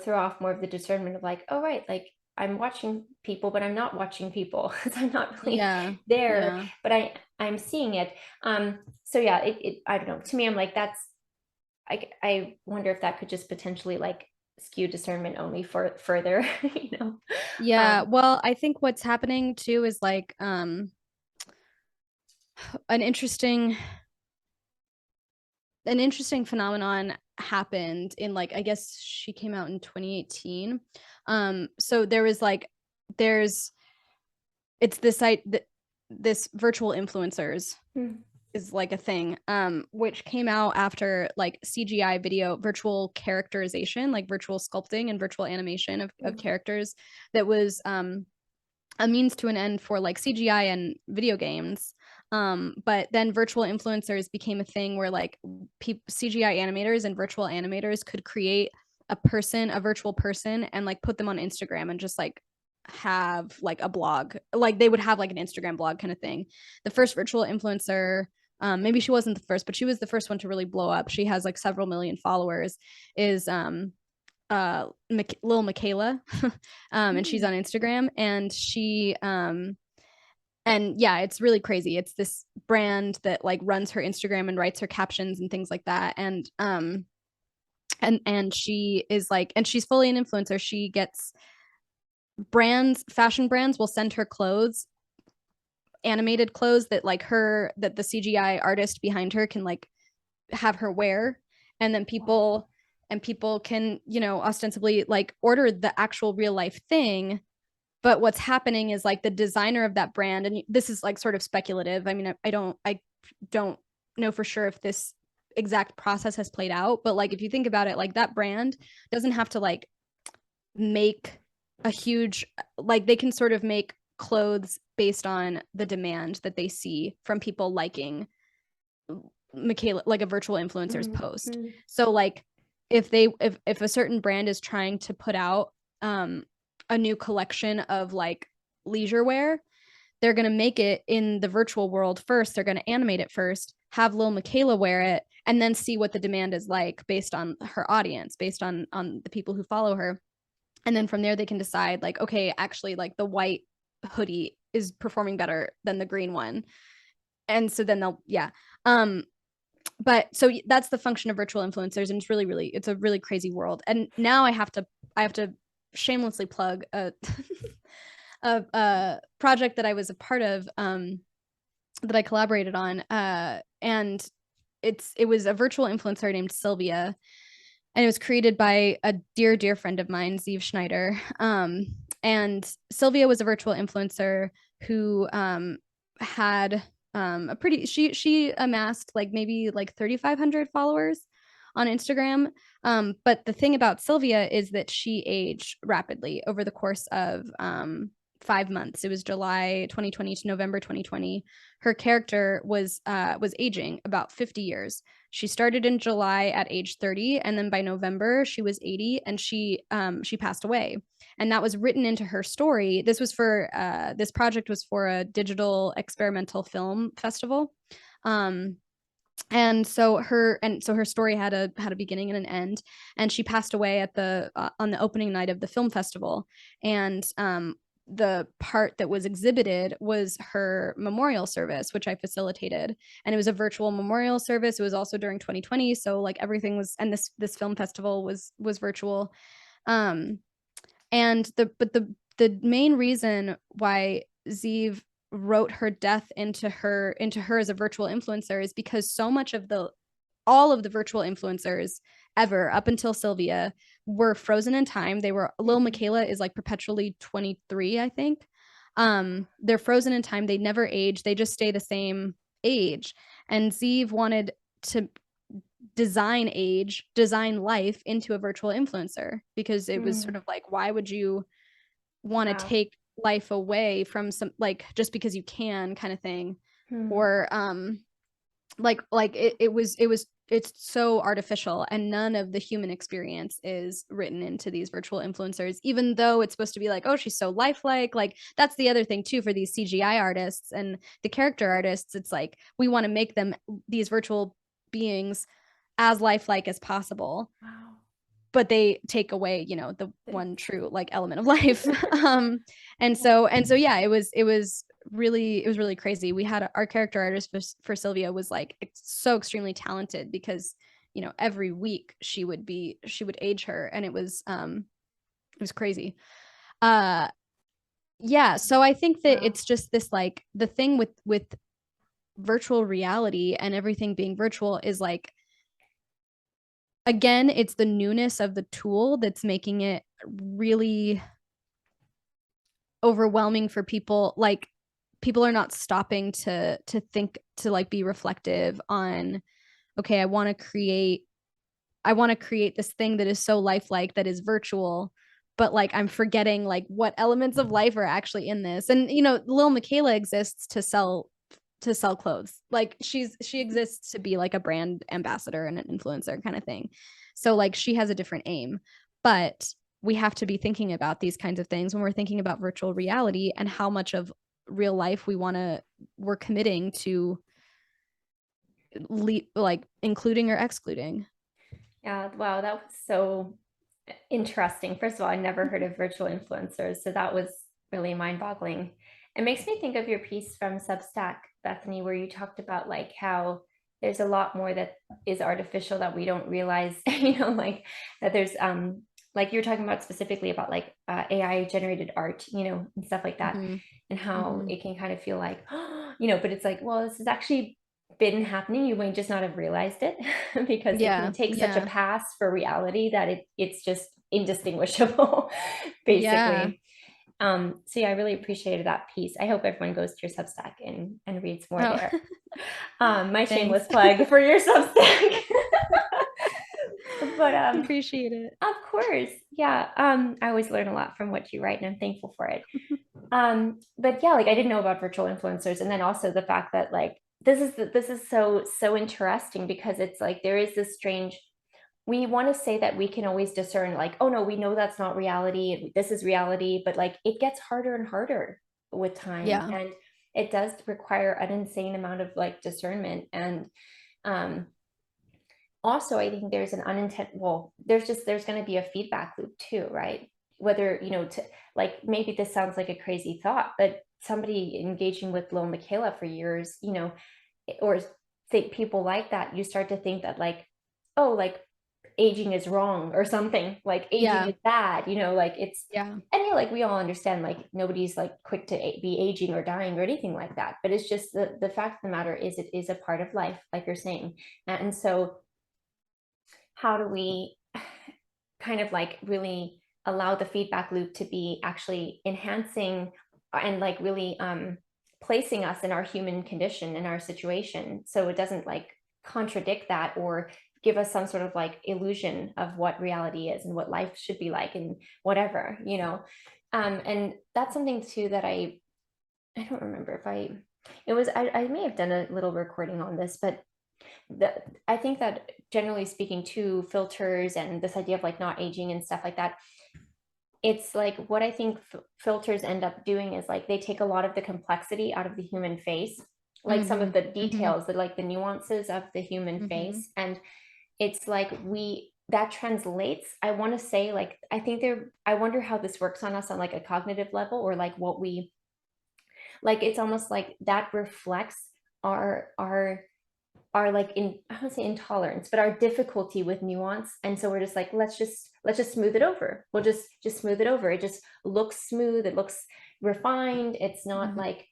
[SPEAKER 1] throw off more of the discernment of like, oh right, like I'm watching people, but I'm not watching people. I'm not really
[SPEAKER 2] Yeah.
[SPEAKER 1] there,
[SPEAKER 2] Yeah.
[SPEAKER 1] but I'm seeing it. So yeah, it I don't know. To me, I'm like, I wonder if that could just potentially like skew discernment only for further, you know.
[SPEAKER 2] Yeah, well, I think what's happening too is like an interesting phenomenon happened in, like, I guess she came out in 2018. So there was like there's it's this this virtual influencers
[SPEAKER 1] Mm,
[SPEAKER 2] is like a thing, which came out after like CGI video, virtual characterization, like virtual sculpting and virtual animation of
[SPEAKER 1] mm,
[SPEAKER 2] characters, that was a means to an end for like CGI and video games. But then virtual influencers became a thing where like CGI animators and virtual animators could create a virtual person, and like put them on Instagram and just like have like a blog. Like they would have like an Instagram blog kind of thing. The first virtual influencer, maybe she wasn't the first, but she was the first one to really blow up. She has like several million followers, is Lil Michaela. And she's
[SPEAKER 1] mm,
[SPEAKER 2] on Instagram, and she and yeah, it's really crazy. It's this brand that like runs her Instagram and writes her captions and things like that. And she is like, and she's fully an influencer. She gets fashion brands will send her clothes, animated clothes that like her that the CGI artist behind her can like have her wear. And then people can, you know, ostensibly like order the actual real life thing. But what's happening is like the designer of that brand, and this is like sort of speculative. I mean, I don't know for sure if this exact process has played out, but like if you think about it, like that brand doesn't have to like make a huge, like they can sort of make clothes based on the demand that they see from people liking Michaela, like a virtual influencer's
[SPEAKER 1] mm,
[SPEAKER 2] post.
[SPEAKER 1] mm,
[SPEAKER 2] So like if a certain brand is trying to put out a new collection of like leisure wear, they're going to make it in the virtual world first. They're going to animate it first, have Lil Michaela wear it, and then see what the demand is like based on her audience, based on the people who follow her. And then from there they can decide like, okay, actually like the white hoodie is performing better than the green one. And so then they'll, yeah. Um but so that's the function of virtual influencers, and it's a really crazy world. And now I have to shamelessly plug a project that I was a part of, that I collaborated on, and it was a virtual influencer named Sylvia, and it was created by a dear friend of mine, Zeev Schneider. And Sylvia was a virtual influencer who had a pretty she amassed like maybe like 3,500 followers on Instagram. But the thing about Sylvia is that she aged rapidly over the course of 5 months. It was July 2020 to November 2020. Her character was aging about 50 years. She started in July at age 30, and then by November she was 80, and she passed away. And that was written into her story. This project was for a digital experimental film festival. Um, and so her story had a beginning and an end, and she passed away at the on the opening night of the film festival. And the part that was exhibited was her memorial service, which I facilitated, and it was a virtual memorial service. It was also during 2020, so like everything was, and this film festival was virtual. um and the main reason why Zeev wrote her death into her as a virtual influencer is because so much of the all of the virtual influencers ever up until Sylvia were frozen in time. They were Lil
[SPEAKER 1] mm,
[SPEAKER 2] Michaela is like perpetually 23, I think. They're frozen in time. They never age. They just stay the same age. And Zeev wanted to design life into a virtual influencer, because it was sort
[SPEAKER 1] mm.
[SPEAKER 2] of like, why would you want to
[SPEAKER 1] Wow.
[SPEAKER 2] take life away from some, like, just because you can, kind of thing.
[SPEAKER 1] Mm,
[SPEAKER 2] Or it's so artificial, and none of the human experience is written into these virtual influencers, even though it's supposed to be like, oh, she's so lifelike. Like that's the other thing too for these CGI artists and the character artists. It's like we want to make them, these virtual beings, as lifelike as possible,
[SPEAKER 1] wow.
[SPEAKER 2] but they take away, you know, the
[SPEAKER 1] The-
[SPEAKER 2] one true like element of life. And so yeah, it was really crazy. We had our character artist for Sylvia was like so extremely talented, because you know, every week she would age her, and it was crazy. Yeah, so I think that
[SPEAKER 1] Wow.
[SPEAKER 2] it's just this, like, the thing with virtual reality and everything being virtual is, like, again, it's the newness of the tool that's making it really overwhelming for people. Like, people are not stopping to think, to, like, be reflective on, okay, I want to create this thing that is so lifelike, that is virtual, but, like, I'm forgetting, like, what elements of life are actually in this. And, you know, Lil Michaela exists to sell clothes. Like, she exists to be, like, a brand ambassador and an influencer kind of thing. So, like, she has a different aim. But we have to be thinking about these kinds of things when we're thinking about virtual reality, and how much of real life we're committing to, like, including or excluding.
[SPEAKER 1] Yeah, wow, that was so interesting. First of all, I never heard of virtual influencers, so that was really mind-boggling. It makes me think of your piece from Substack, Bethany, where you talked about like how there's a lot more that is artificial that we don't realize, like that there's like you were talking about specifically about like AI generated art, and stuff like that,
[SPEAKER 2] Mm-hmm.
[SPEAKER 1] and how
[SPEAKER 2] Mm-hmm.
[SPEAKER 1] it can kind of feel like, but it's like, well, this has actually been happening. You might just not have realized it because it can
[SPEAKER 2] Yeah,
[SPEAKER 1] take such a
[SPEAKER 2] yeah,
[SPEAKER 1] pass for reality that it's just indistinguishable,
[SPEAKER 2] yeah.
[SPEAKER 1] basically. So yeah, I really appreciated that piece. I hope everyone goes to your Substack and reads more
[SPEAKER 2] Oh,
[SPEAKER 1] there. My
[SPEAKER 2] thanks.
[SPEAKER 1] shameless plug for your Substack. But
[SPEAKER 2] Appreciate it.
[SPEAKER 1] of course, yeah. I always learn a lot from what you write, and I'm thankful for it. But yeah, like I didn't know about virtual influencers, and then also the fact that like this is so interesting because it's like there is this strange, we want to say that we can always discern like, oh no, we know that's not reality, this is reality, but like it gets harder and harder with time,
[SPEAKER 2] Yeah.
[SPEAKER 1] and it does require an insane amount of like discernment. And um also I think there's an unintended, well, there's going to be a feedback loop too, right? Whether to, like, maybe this sounds like a crazy thought, but somebody engaging with Lil Michaela for years, or think people like that, you start to think that like, oh, like aging is wrong or something, like aging
[SPEAKER 2] Yeah.
[SPEAKER 1] is bad, like it's,
[SPEAKER 2] Yeah.
[SPEAKER 1] and like we all understand like nobody's like quick to be aging or dying or anything like that, but it's just the fact of the matter is it is a part of life, like you're saying. And so how do we kind of like really allow the feedback loop to be actually enhancing and like really placing us in our human condition, in our situation, so it doesn't like contradict that or give us some sort of like illusion of what reality is and what life should be like and whatever. And that's something too that I don't remember if I may have done a little recording on this, but I think that generally speaking to filters and this idea of like not aging and stuff like that, it's like what I think filters end up doing is like they take a lot of the complexity out of the human face, like some
[SPEAKER 2] Mm-hmm.
[SPEAKER 1] of the
[SPEAKER 2] Mm-hmm.
[SPEAKER 1] details, that like the nuances of the human
[SPEAKER 2] Mm-hmm.
[SPEAKER 1] face. And it's like that translates, I want to say, like I think I wonder how this works on us on like a cognitive level, or like what we like, it's almost like that reflects our like, in I don't say intolerance, but our difficulty with nuance. And so we're just like, let's just smooth it over. We'll just smooth it over. It just looks smooth, it looks refined. It's not
[SPEAKER 2] Mm-hmm.
[SPEAKER 1] like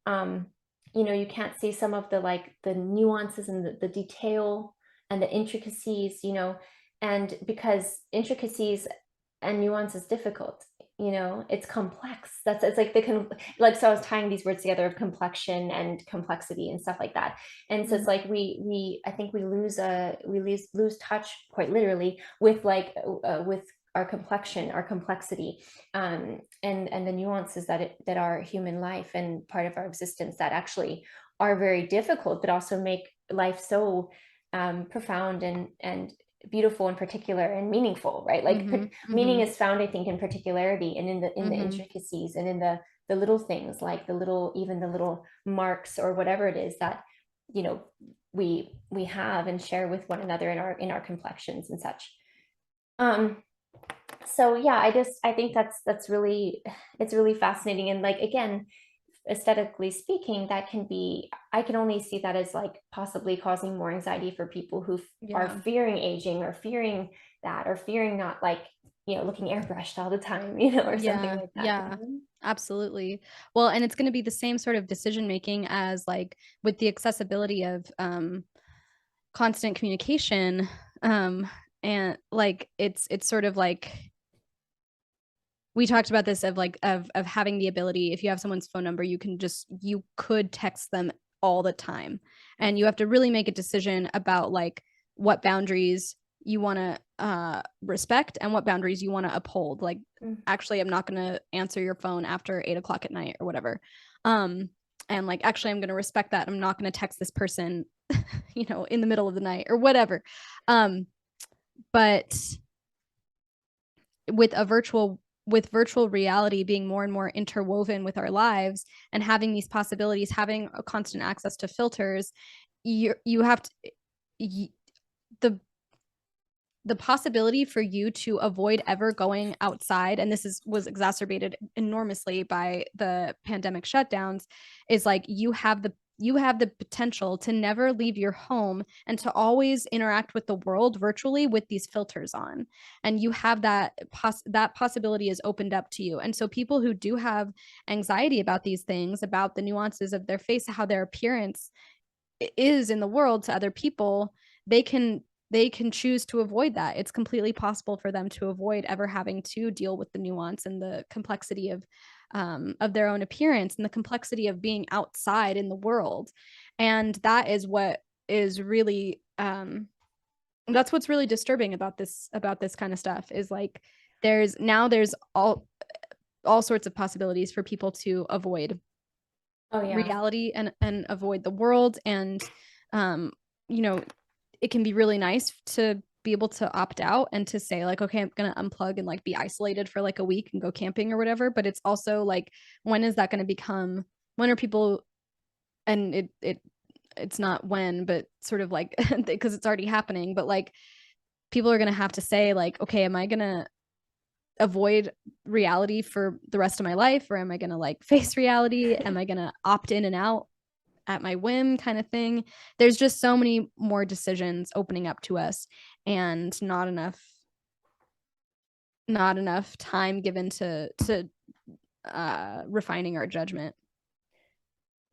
[SPEAKER 1] um you can't see some of the like the nuances and the detail and the intricacies, and because intricacies and nuance is difficult, it's complex. It's like like, so I was tying these words together of complexion and complexity and stuff like that. And so
[SPEAKER 2] Mm-hmm.
[SPEAKER 1] it's like we I think we lose touch, quite literally, with like with our complexion, our complexity, and the nuances that are human life and part of our existence, that actually are very difficult, but also make life so profound and beautiful and particular and meaningful, right? Like
[SPEAKER 2] Mm-hmm.
[SPEAKER 1] meaning
[SPEAKER 2] Mm-hmm.
[SPEAKER 1] is found, I think, in particularity and in the
[SPEAKER 2] Mm-hmm.
[SPEAKER 1] intricacies and in the little things, like even the little marks or whatever it is that you know we have and share with one another in our complexions and such. um so yeah, I think that's really, it's really fascinating. And like, again, aesthetically speaking, that can be, I can only see that as like possibly causing more anxiety for people who are
[SPEAKER 2] Yeah.
[SPEAKER 1] fearing aging, or fearing that, or fearing not like, looking airbrushed all the time, or something
[SPEAKER 2] Yeah.
[SPEAKER 1] like that.
[SPEAKER 2] Yeah. Absolutely. Well, and it's going to be the same sort of decision making as like with the accessibility of constant communication. And like it's sort of like we talked about this of like of having the ability, if you have someone's phone number, you could text them all the time, and you have to really make a decision about like what boundaries you want to respect and what boundaries you want to uphold. Like,
[SPEAKER 1] Mm.
[SPEAKER 2] actually, I'm not going to answer your phone after 8 o'clock at night or whatever. And like, actually, I'm going to respect that. I'm not going to text this person, in the middle of the night or whatever. But with a virtual reality being more and more interwoven with our lives, and having these possibilities, having a constant access to filters, you have to you, the possibility for you to avoid ever going outside, and was exacerbated enormously by the pandemic shutdowns, is like you have the potential to never leave your home and to always interact with the world virtually with these filters on. And you have that possibility is opened up to you. And so people who do have anxiety about these things, about the nuances of their face, how their appearance is in the world to other people, they can choose to avoid that. It's completely possible for them to avoid ever having to deal with the nuance and the complexity of their own appearance and the complexity of being outside in the world. And that is what is really that's what's really disturbing about this kind of stuff, is like there's all sorts of possibilities for people to avoid
[SPEAKER 1] Oh yeah.
[SPEAKER 2] reality and avoid the world. And um you know it can be really nice to be able to opt out and to say like, okay, I'm gonna unplug and like be isolated for like a week and go camping or whatever. But it's also like, when is that going to become, when are people, and it's not when, but sort of like because it's already happening, but like people are going to have to say like, okay, am I going to avoid reality for the rest of my life, or am I going to like face reality? Am I going to opt in and out at my whim, kind of thing? There's just so many more decisions opening up to us, and not enough time given to refining our judgment.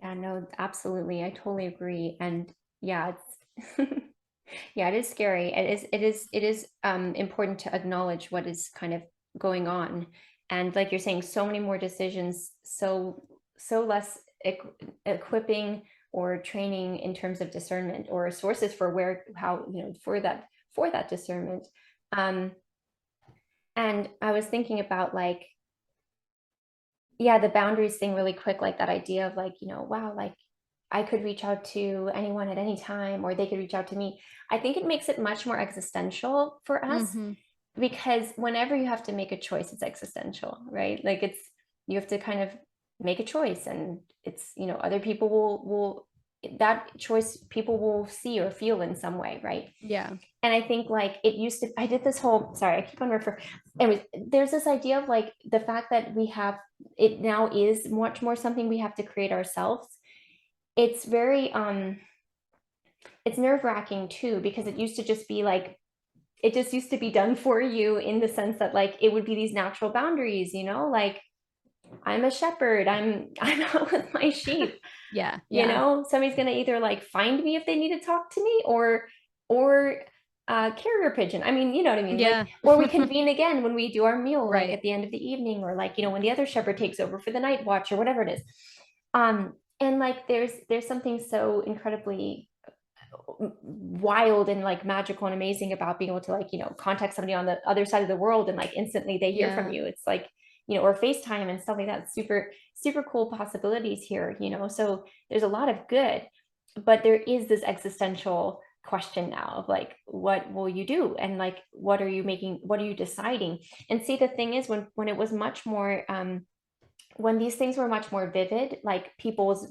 [SPEAKER 1] Yeah, no, absolutely. I totally agree. And yeah, it's yeah, it is scary. It is important to acknowledge what is kind of going on. And like you're saying, so many more decisions, so less equipping or training in terms of discernment, or sources for where, how, for that discernment. Um, and I was thinking about like, yeah, the boundaries thing really quick, like that idea of like, wow, like I could reach out to anyone at any time, or they could reach out to me. I think it makes it much more existential for us,
[SPEAKER 2] Mm-hmm.
[SPEAKER 1] because whenever you have to make a choice, it's existential, right? Like you have to kind of make a choice, and it's, other people will that choice people will see or feel in some way, right?
[SPEAKER 2] Yeah.
[SPEAKER 1] And I think like it used to, I did this whole, sorry, I keep on referring, anyways, there's this idea of like the fact that we have, it now is much more something we have to create ourselves. It's very, it's nerve-wracking too, because it used to just be like, it just used to be done for you, in the sense that like it would be these natural boundaries, like I'm a shepherd, I'm out with my sheep.
[SPEAKER 2] Yeah. Yeah.
[SPEAKER 1] Somebody's gonna either like find me if they need to talk to me, or carrier pigeon. I mean, you know what I mean? Like,
[SPEAKER 2] Yeah.
[SPEAKER 1] or we convene again when we do our meal, like
[SPEAKER 2] Right.
[SPEAKER 1] at the end of the evening, or like, when the other shepherd takes over for the night watch, or whatever it is. And like there's something so incredibly wild and like magical and amazing about being able to like, contact somebody on the other side of the world, and like instantly they hear from
[SPEAKER 2] Yeah.
[SPEAKER 1] you. It's like, or FaceTime and stuff like that. Super, super cool possibilities here, so there's a lot of good, but there is this existential question now of like, what will you do? And like, what are you deciding? And see, the thing is, when it was much more, when these things were much more vivid, like people's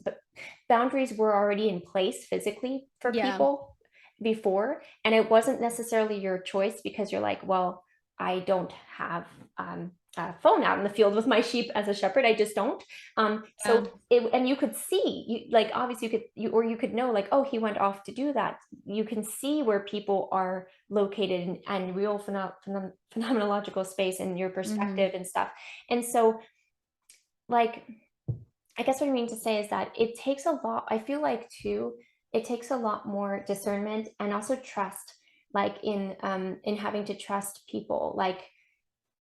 [SPEAKER 1] boundaries were already in place physically for
[SPEAKER 2] Yeah.
[SPEAKER 1] people before, and it wasn't necessarily your choice, because you're like, well, I don't have a phone out in the field with my sheep as a shepherd. I just don't.
[SPEAKER 2] Yeah.
[SPEAKER 1] And you could see, like, obviously you could know, like, oh, he went off to do that. You can see where people are located, and real phenomenological space and your
[SPEAKER 2] Hmm.
[SPEAKER 1] perspective and stuff. And so, like, I guess what I mean to say is that it takes a lot, I feel like too, it takes a lot more discernment and also trust, like in having to trust people. Like,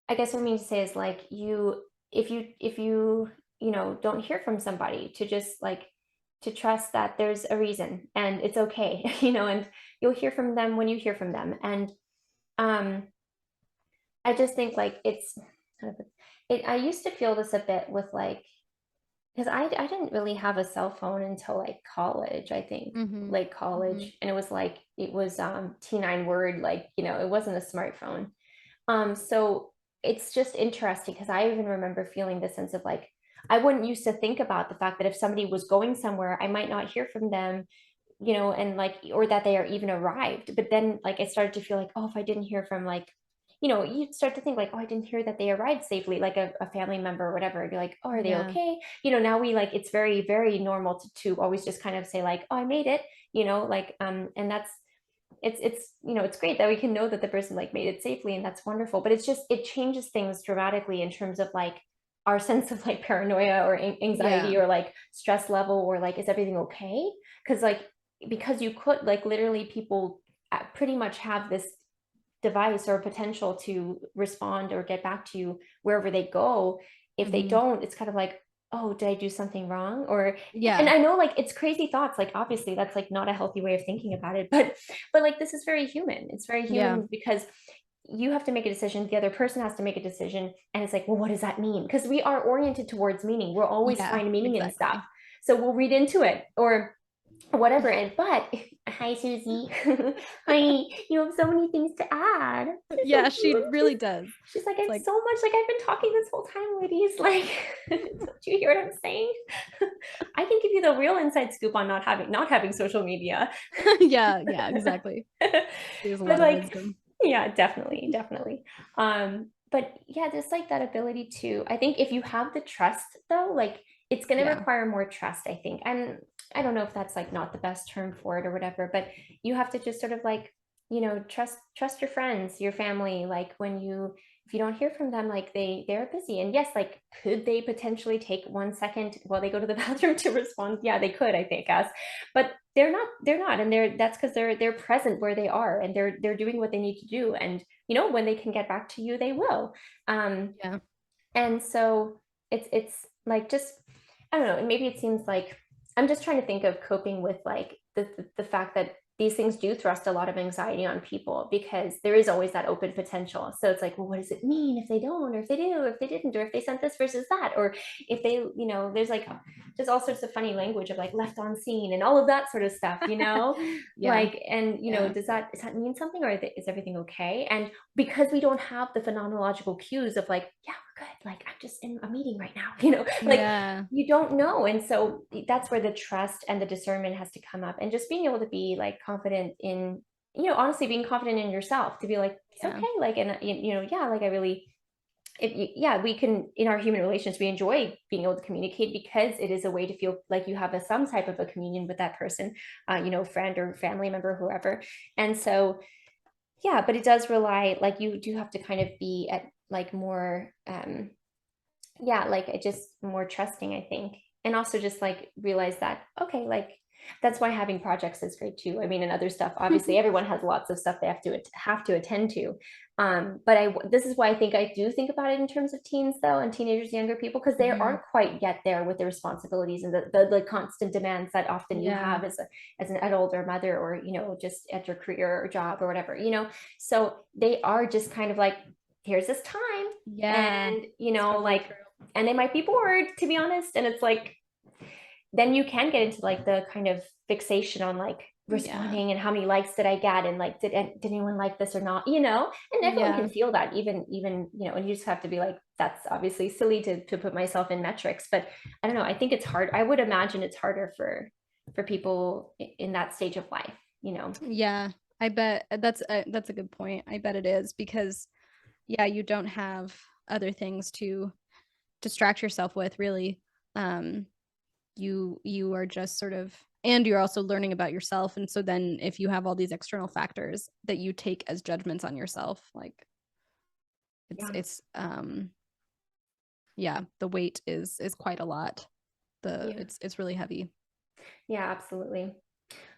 [SPEAKER 1] I guess what I mean to say is, like, if you don't hear from somebody, to just like to trust that there's a reason and it's okay, and you'll hear from them when you hear from them. And um I just think, like, it's kind of I used to feel this a bit with, like, because I didn't really have a cell phone until like college, I think,
[SPEAKER 2] Hmm.
[SPEAKER 1] late
[SPEAKER 2] Hmm.
[SPEAKER 1] college. And it was T9 word, like, it wasn't a smartphone. So it's just interesting because I even remember feeling this sense of, like, I wouldn't used to think about the fact that if somebody was going somewhere, I might not hear from them, and like, or that they are even arrived. But then, like, I started to feel like, oh, if I didn't hear from, like, you start to think, like, oh, I didn't hear that they arrived safely, like a family member or whatever. You're like, oh, are they
[SPEAKER 2] Yeah.
[SPEAKER 1] okay? Now we, like, it's very, very normal to always just kind of say, like, oh, I made it, like, and that's, it's great that we can know that the person, like, made it safely, and that's wonderful. But it's just, it changes things dramatically in terms of, like, our sense of, like, paranoia or
[SPEAKER 2] Yeah.
[SPEAKER 1] anxiety or, like, stress level, or, like, is everything okay? Because, like, because you could, like, literally people pretty much have this device or potential to respond or get back to you wherever they go. If they
[SPEAKER 2] Hmm.
[SPEAKER 1] don't, it's kind of like, oh, did I do something wrong? Or, and
[SPEAKER 2] Yeah.
[SPEAKER 1] I know, like, it's crazy thoughts, like, obviously that's, like, not a healthy way of thinking about it, but like, this is very human. It's very
[SPEAKER 2] Yeah.
[SPEAKER 1] human because you have to make a decision, the other person has to make a decision, and it's like, well, what does that mean? Because we are oriented towards meaning. We'll always
[SPEAKER 2] Yeah.
[SPEAKER 1] find meaning in stuff.
[SPEAKER 2] Exactly.
[SPEAKER 1] So we'll read into it, or whatever. And but hi, Susie. Hi, you have so many things to add. She's so
[SPEAKER 2] Yeah, she
[SPEAKER 1] cute.
[SPEAKER 2] really does.
[SPEAKER 1] She's like, I
[SPEAKER 2] It's
[SPEAKER 1] have
[SPEAKER 2] like,
[SPEAKER 1] so much, like, I've been talking this whole time, ladies. Like, don't you hear what I'm saying? I can give you the real inside scoop on not having social media.
[SPEAKER 2] yeah, yeah, exactly. She has a
[SPEAKER 1] But,
[SPEAKER 2] lot of
[SPEAKER 1] like,
[SPEAKER 2] wisdom.
[SPEAKER 1] yeah, definitely, definitely. But yeah, just like that ability to, I think if you have the trust, though, like, it's going to
[SPEAKER 2] Yeah.
[SPEAKER 1] require more trust, I think. And I don't know if that's, like, not the best term for it or whatever, but you have to just sort of, like, trust your friends, your family. Like, if you don't hear from them, like, they're busy. And yes, like, could they potentially take 1 second while they go to the bathroom to respond? Yeah, they could, I think, as, but they're not, and that's because they're present where they are, and they're doing what they need to do. And when they can get back to you, they will. um
[SPEAKER 2] Yeah.
[SPEAKER 1] and so it's like, just, I don't know, and maybe it seems like I'm just trying to think of coping with, like, the fact that these things do thrust a lot of anxiety on people, because there is always that open potential. So it's like, well, what does it mean if they don't, or if they do, or if they didn't, or if they sent this versus that, or if they, there's, like, just all sorts of funny language of, like, left on scene and all of that sort of stuff.
[SPEAKER 2] Yeah.
[SPEAKER 1] Like, and
[SPEAKER 2] Yeah.
[SPEAKER 1] does that mean something, or is everything okay? And because we don't have the phenomenological cues of, like, yeah, we're good, like, I'm just in a meeting right now, like,
[SPEAKER 2] Yeah.
[SPEAKER 1] you don't know. And so that's where the trust and the discernment has to come up, and just being able to be, like, confident in, honestly, being confident in yourself, to be like, it's
[SPEAKER 2] Yeah.
[SPEAKER 1] okay, like, and yeah, like, I really, yeah, we can, in our human relations, we enjoy being able to communicate, because it is a way to feel like you have some type of a communion with that person, friend or family member, whoever. And so, yeah, but it does rely, like, you do have to kind of be at, like, more, yeah, like, just more trusting, I think. And also just, like, realize that, okay, like, that's why having projects is great too. I mean, and other stuff, obviously everyone has lots of stuff they have to attend to. But this is why I think I do think about it in terms of teens, though, and teenagers, younger people, because they
[SPEAKER 2] Hmm.
[SPEAKER 1] aren't quite yet there with the responsibilities and the constant demands that often you
[SPEAKER 2] Yeah.
[SPEAKER 1] have as an adult or mother, or just at your career or job or whatever. So they are just kind of like, here's this time,
[SPEAKER 2] Yeah.
[SPEAKER 1] and
[SPEAKER 2] It's totally
[SPEAKER 1] like,
[SPEAKER 2] true.
[SPEAKER 1] and they might be bored, to be honest. And it's like, then you can get into, like, the kind of fixation on, like,
[SPEAKER 2] Yeah.
[SPEAKER 1] responding and how many likes did I get, and, like, did anyone like this or not, and everyone
[SPEAKER 2] Yeah.
[SPEAKER 1] can feel that, even and you just have to be like, that's obviously silly to put myself in metrics. But I don't know, I think it's hard. I would imagine it's harder for people in that stage of life.
[SPEAKER 2] Yeah. I bet that's a good point. I bet it is because yeah, you don't have other things to distract yourself with, really. You are just sort of, and you're also learning about yourself, and so then if you have all these external factors that you take as judgments on yourself, like
[SPEAKER 1] Yeah.
[SPEAKER 2] it's yeah, the weight is quite a lot. The
[SPEAKER 1] Yeah.
[SPEAKER 2] it's really heavy.
[SPEAKER 1] Yeah, absolutely.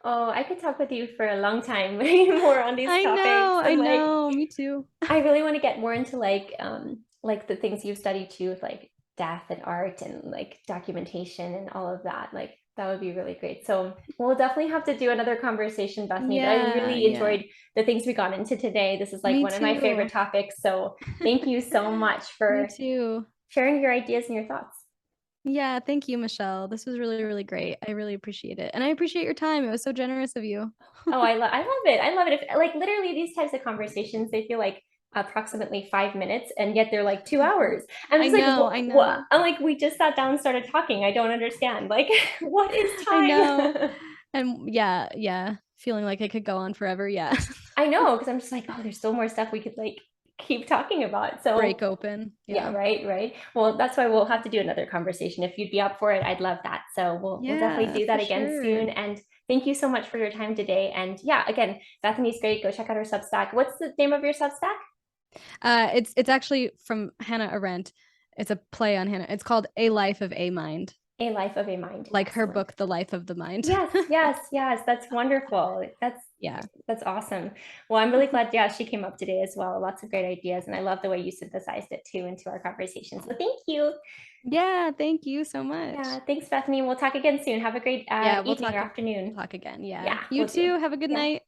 [SPEAKER 1] Oh, I could talk with you for a long time more on these topics.
[SPEAKER 2] I
[SPEAKER 1] And like,
[SPEAKER 2] know, me too.
[SPEAKER 1] I really want to get more into like the things you've studied too, with like death and art and like documentation and all of that. Like that would be really great. So we'll definitely have to do another conversation, Bethany. But I
[SPEAKER 2] Yeah,
[SPEAKER 1] really
[SPEAKER 2] yeah,
[SPEAKER 1] enjoyed the things we got into today. This is like
[SPEAKER 2] me
[SPEAKER 1] one of my favorite
[SPEAKER 2] too.
[SPEAKER 1] topics. So thank you so much
[SPEAKER 2] Me
[SPEAKER 1] for
[SPEAKER 2] too.
[SPEAKER 1] sharing your ideas and your thoughts.
[SPEAKER 2] Yeah, thank you, Michelle. This was really, really great. I really appreciate it. And I appreciate your time. It was so generous of you.
[SPEAKER 1] Oh, I love it. I love it. If like literally these types of conversations, they feel like approximately 5 minutes, and yet they're like 2 hours. I'm
[SPEAKER 2] I
[SPEAKER 1] just like,
[SPEAKER 2] know, I
[SPEAKER 1] what?
[SPEAKER 2] know.
[SPEAKER 1] I'm like, we just sat down and started talking. I don't understand. Like, what is
[SPEAKER 2] I know.
[SPEAKER 1] time?
[SPEAKER 2] And yeah, yeah, feeling like it could go on forever. Yeah.
[SPEAKER 1] I know, because I'm just like, oh, there's still more stuff we could like keep talking about.
[SPEAKER 2] Break
[SPEAKER 1] So
[SPEAKER 2] open.
[SPEAKER 1] yeah,
[SPEAKER 2] Yeah.
[SPEAKER 1] right, right. Well, that's why we'll have to do another conversation. If you'd be up for it, I'd love that. So we'll definitely
[SPEAKER 2] Yeah,
[SPEAKER 1] do
[SPEAKER 2] for
[SPEAKER 1] that again
[SPEAKER 2] sure.
[SPEAKER 1] soon. And thank you so much for your time today. And yeah, again, Bethany's great. Go check out her Substack. What's the name of your Substack?
[SPEAKER 2] It's actually from Hannah Arendt. It's a play on Hannah. It's called A Life of a Mind,
[SPEAKER 1] A Life of a Mind.
[SPEAKER 2] like her
[SPEAKER 1] Excellent.
[SPEAKER 2] book, The Life of the Mind.
[SPEAKER 1] Yes, yes, yes. That's wonderful.
[SPEAKER 2] Yeah.
[SPEAKER 1] That's awesome. Well, I'm really glad, yeah, she came up today as well. Lots of great ideas. And I love the way you synthesized it too into our conversation. So thank you.
[SPEAKER 2] Yeah, thank you so
[SPEAKER 1] Yeah,
[SPEAKER 2] much.
[SPEAKER 1] thanks, Bethany. We'll talk again soon. Have a great
[SPEAKER 2] Yeah,
[SPEAKER 1] evening or afternoon.
[SPEAKER 2] we'll talk again. Yeah.
[SPEAKER 1] Yeah,
[SPEAKER 2] You
[SPEAKER 1] we'll do.
[SPEAKER 2] too. Have a good
[SPEAKER 1] Yeah.
[SPEAKER 2] night.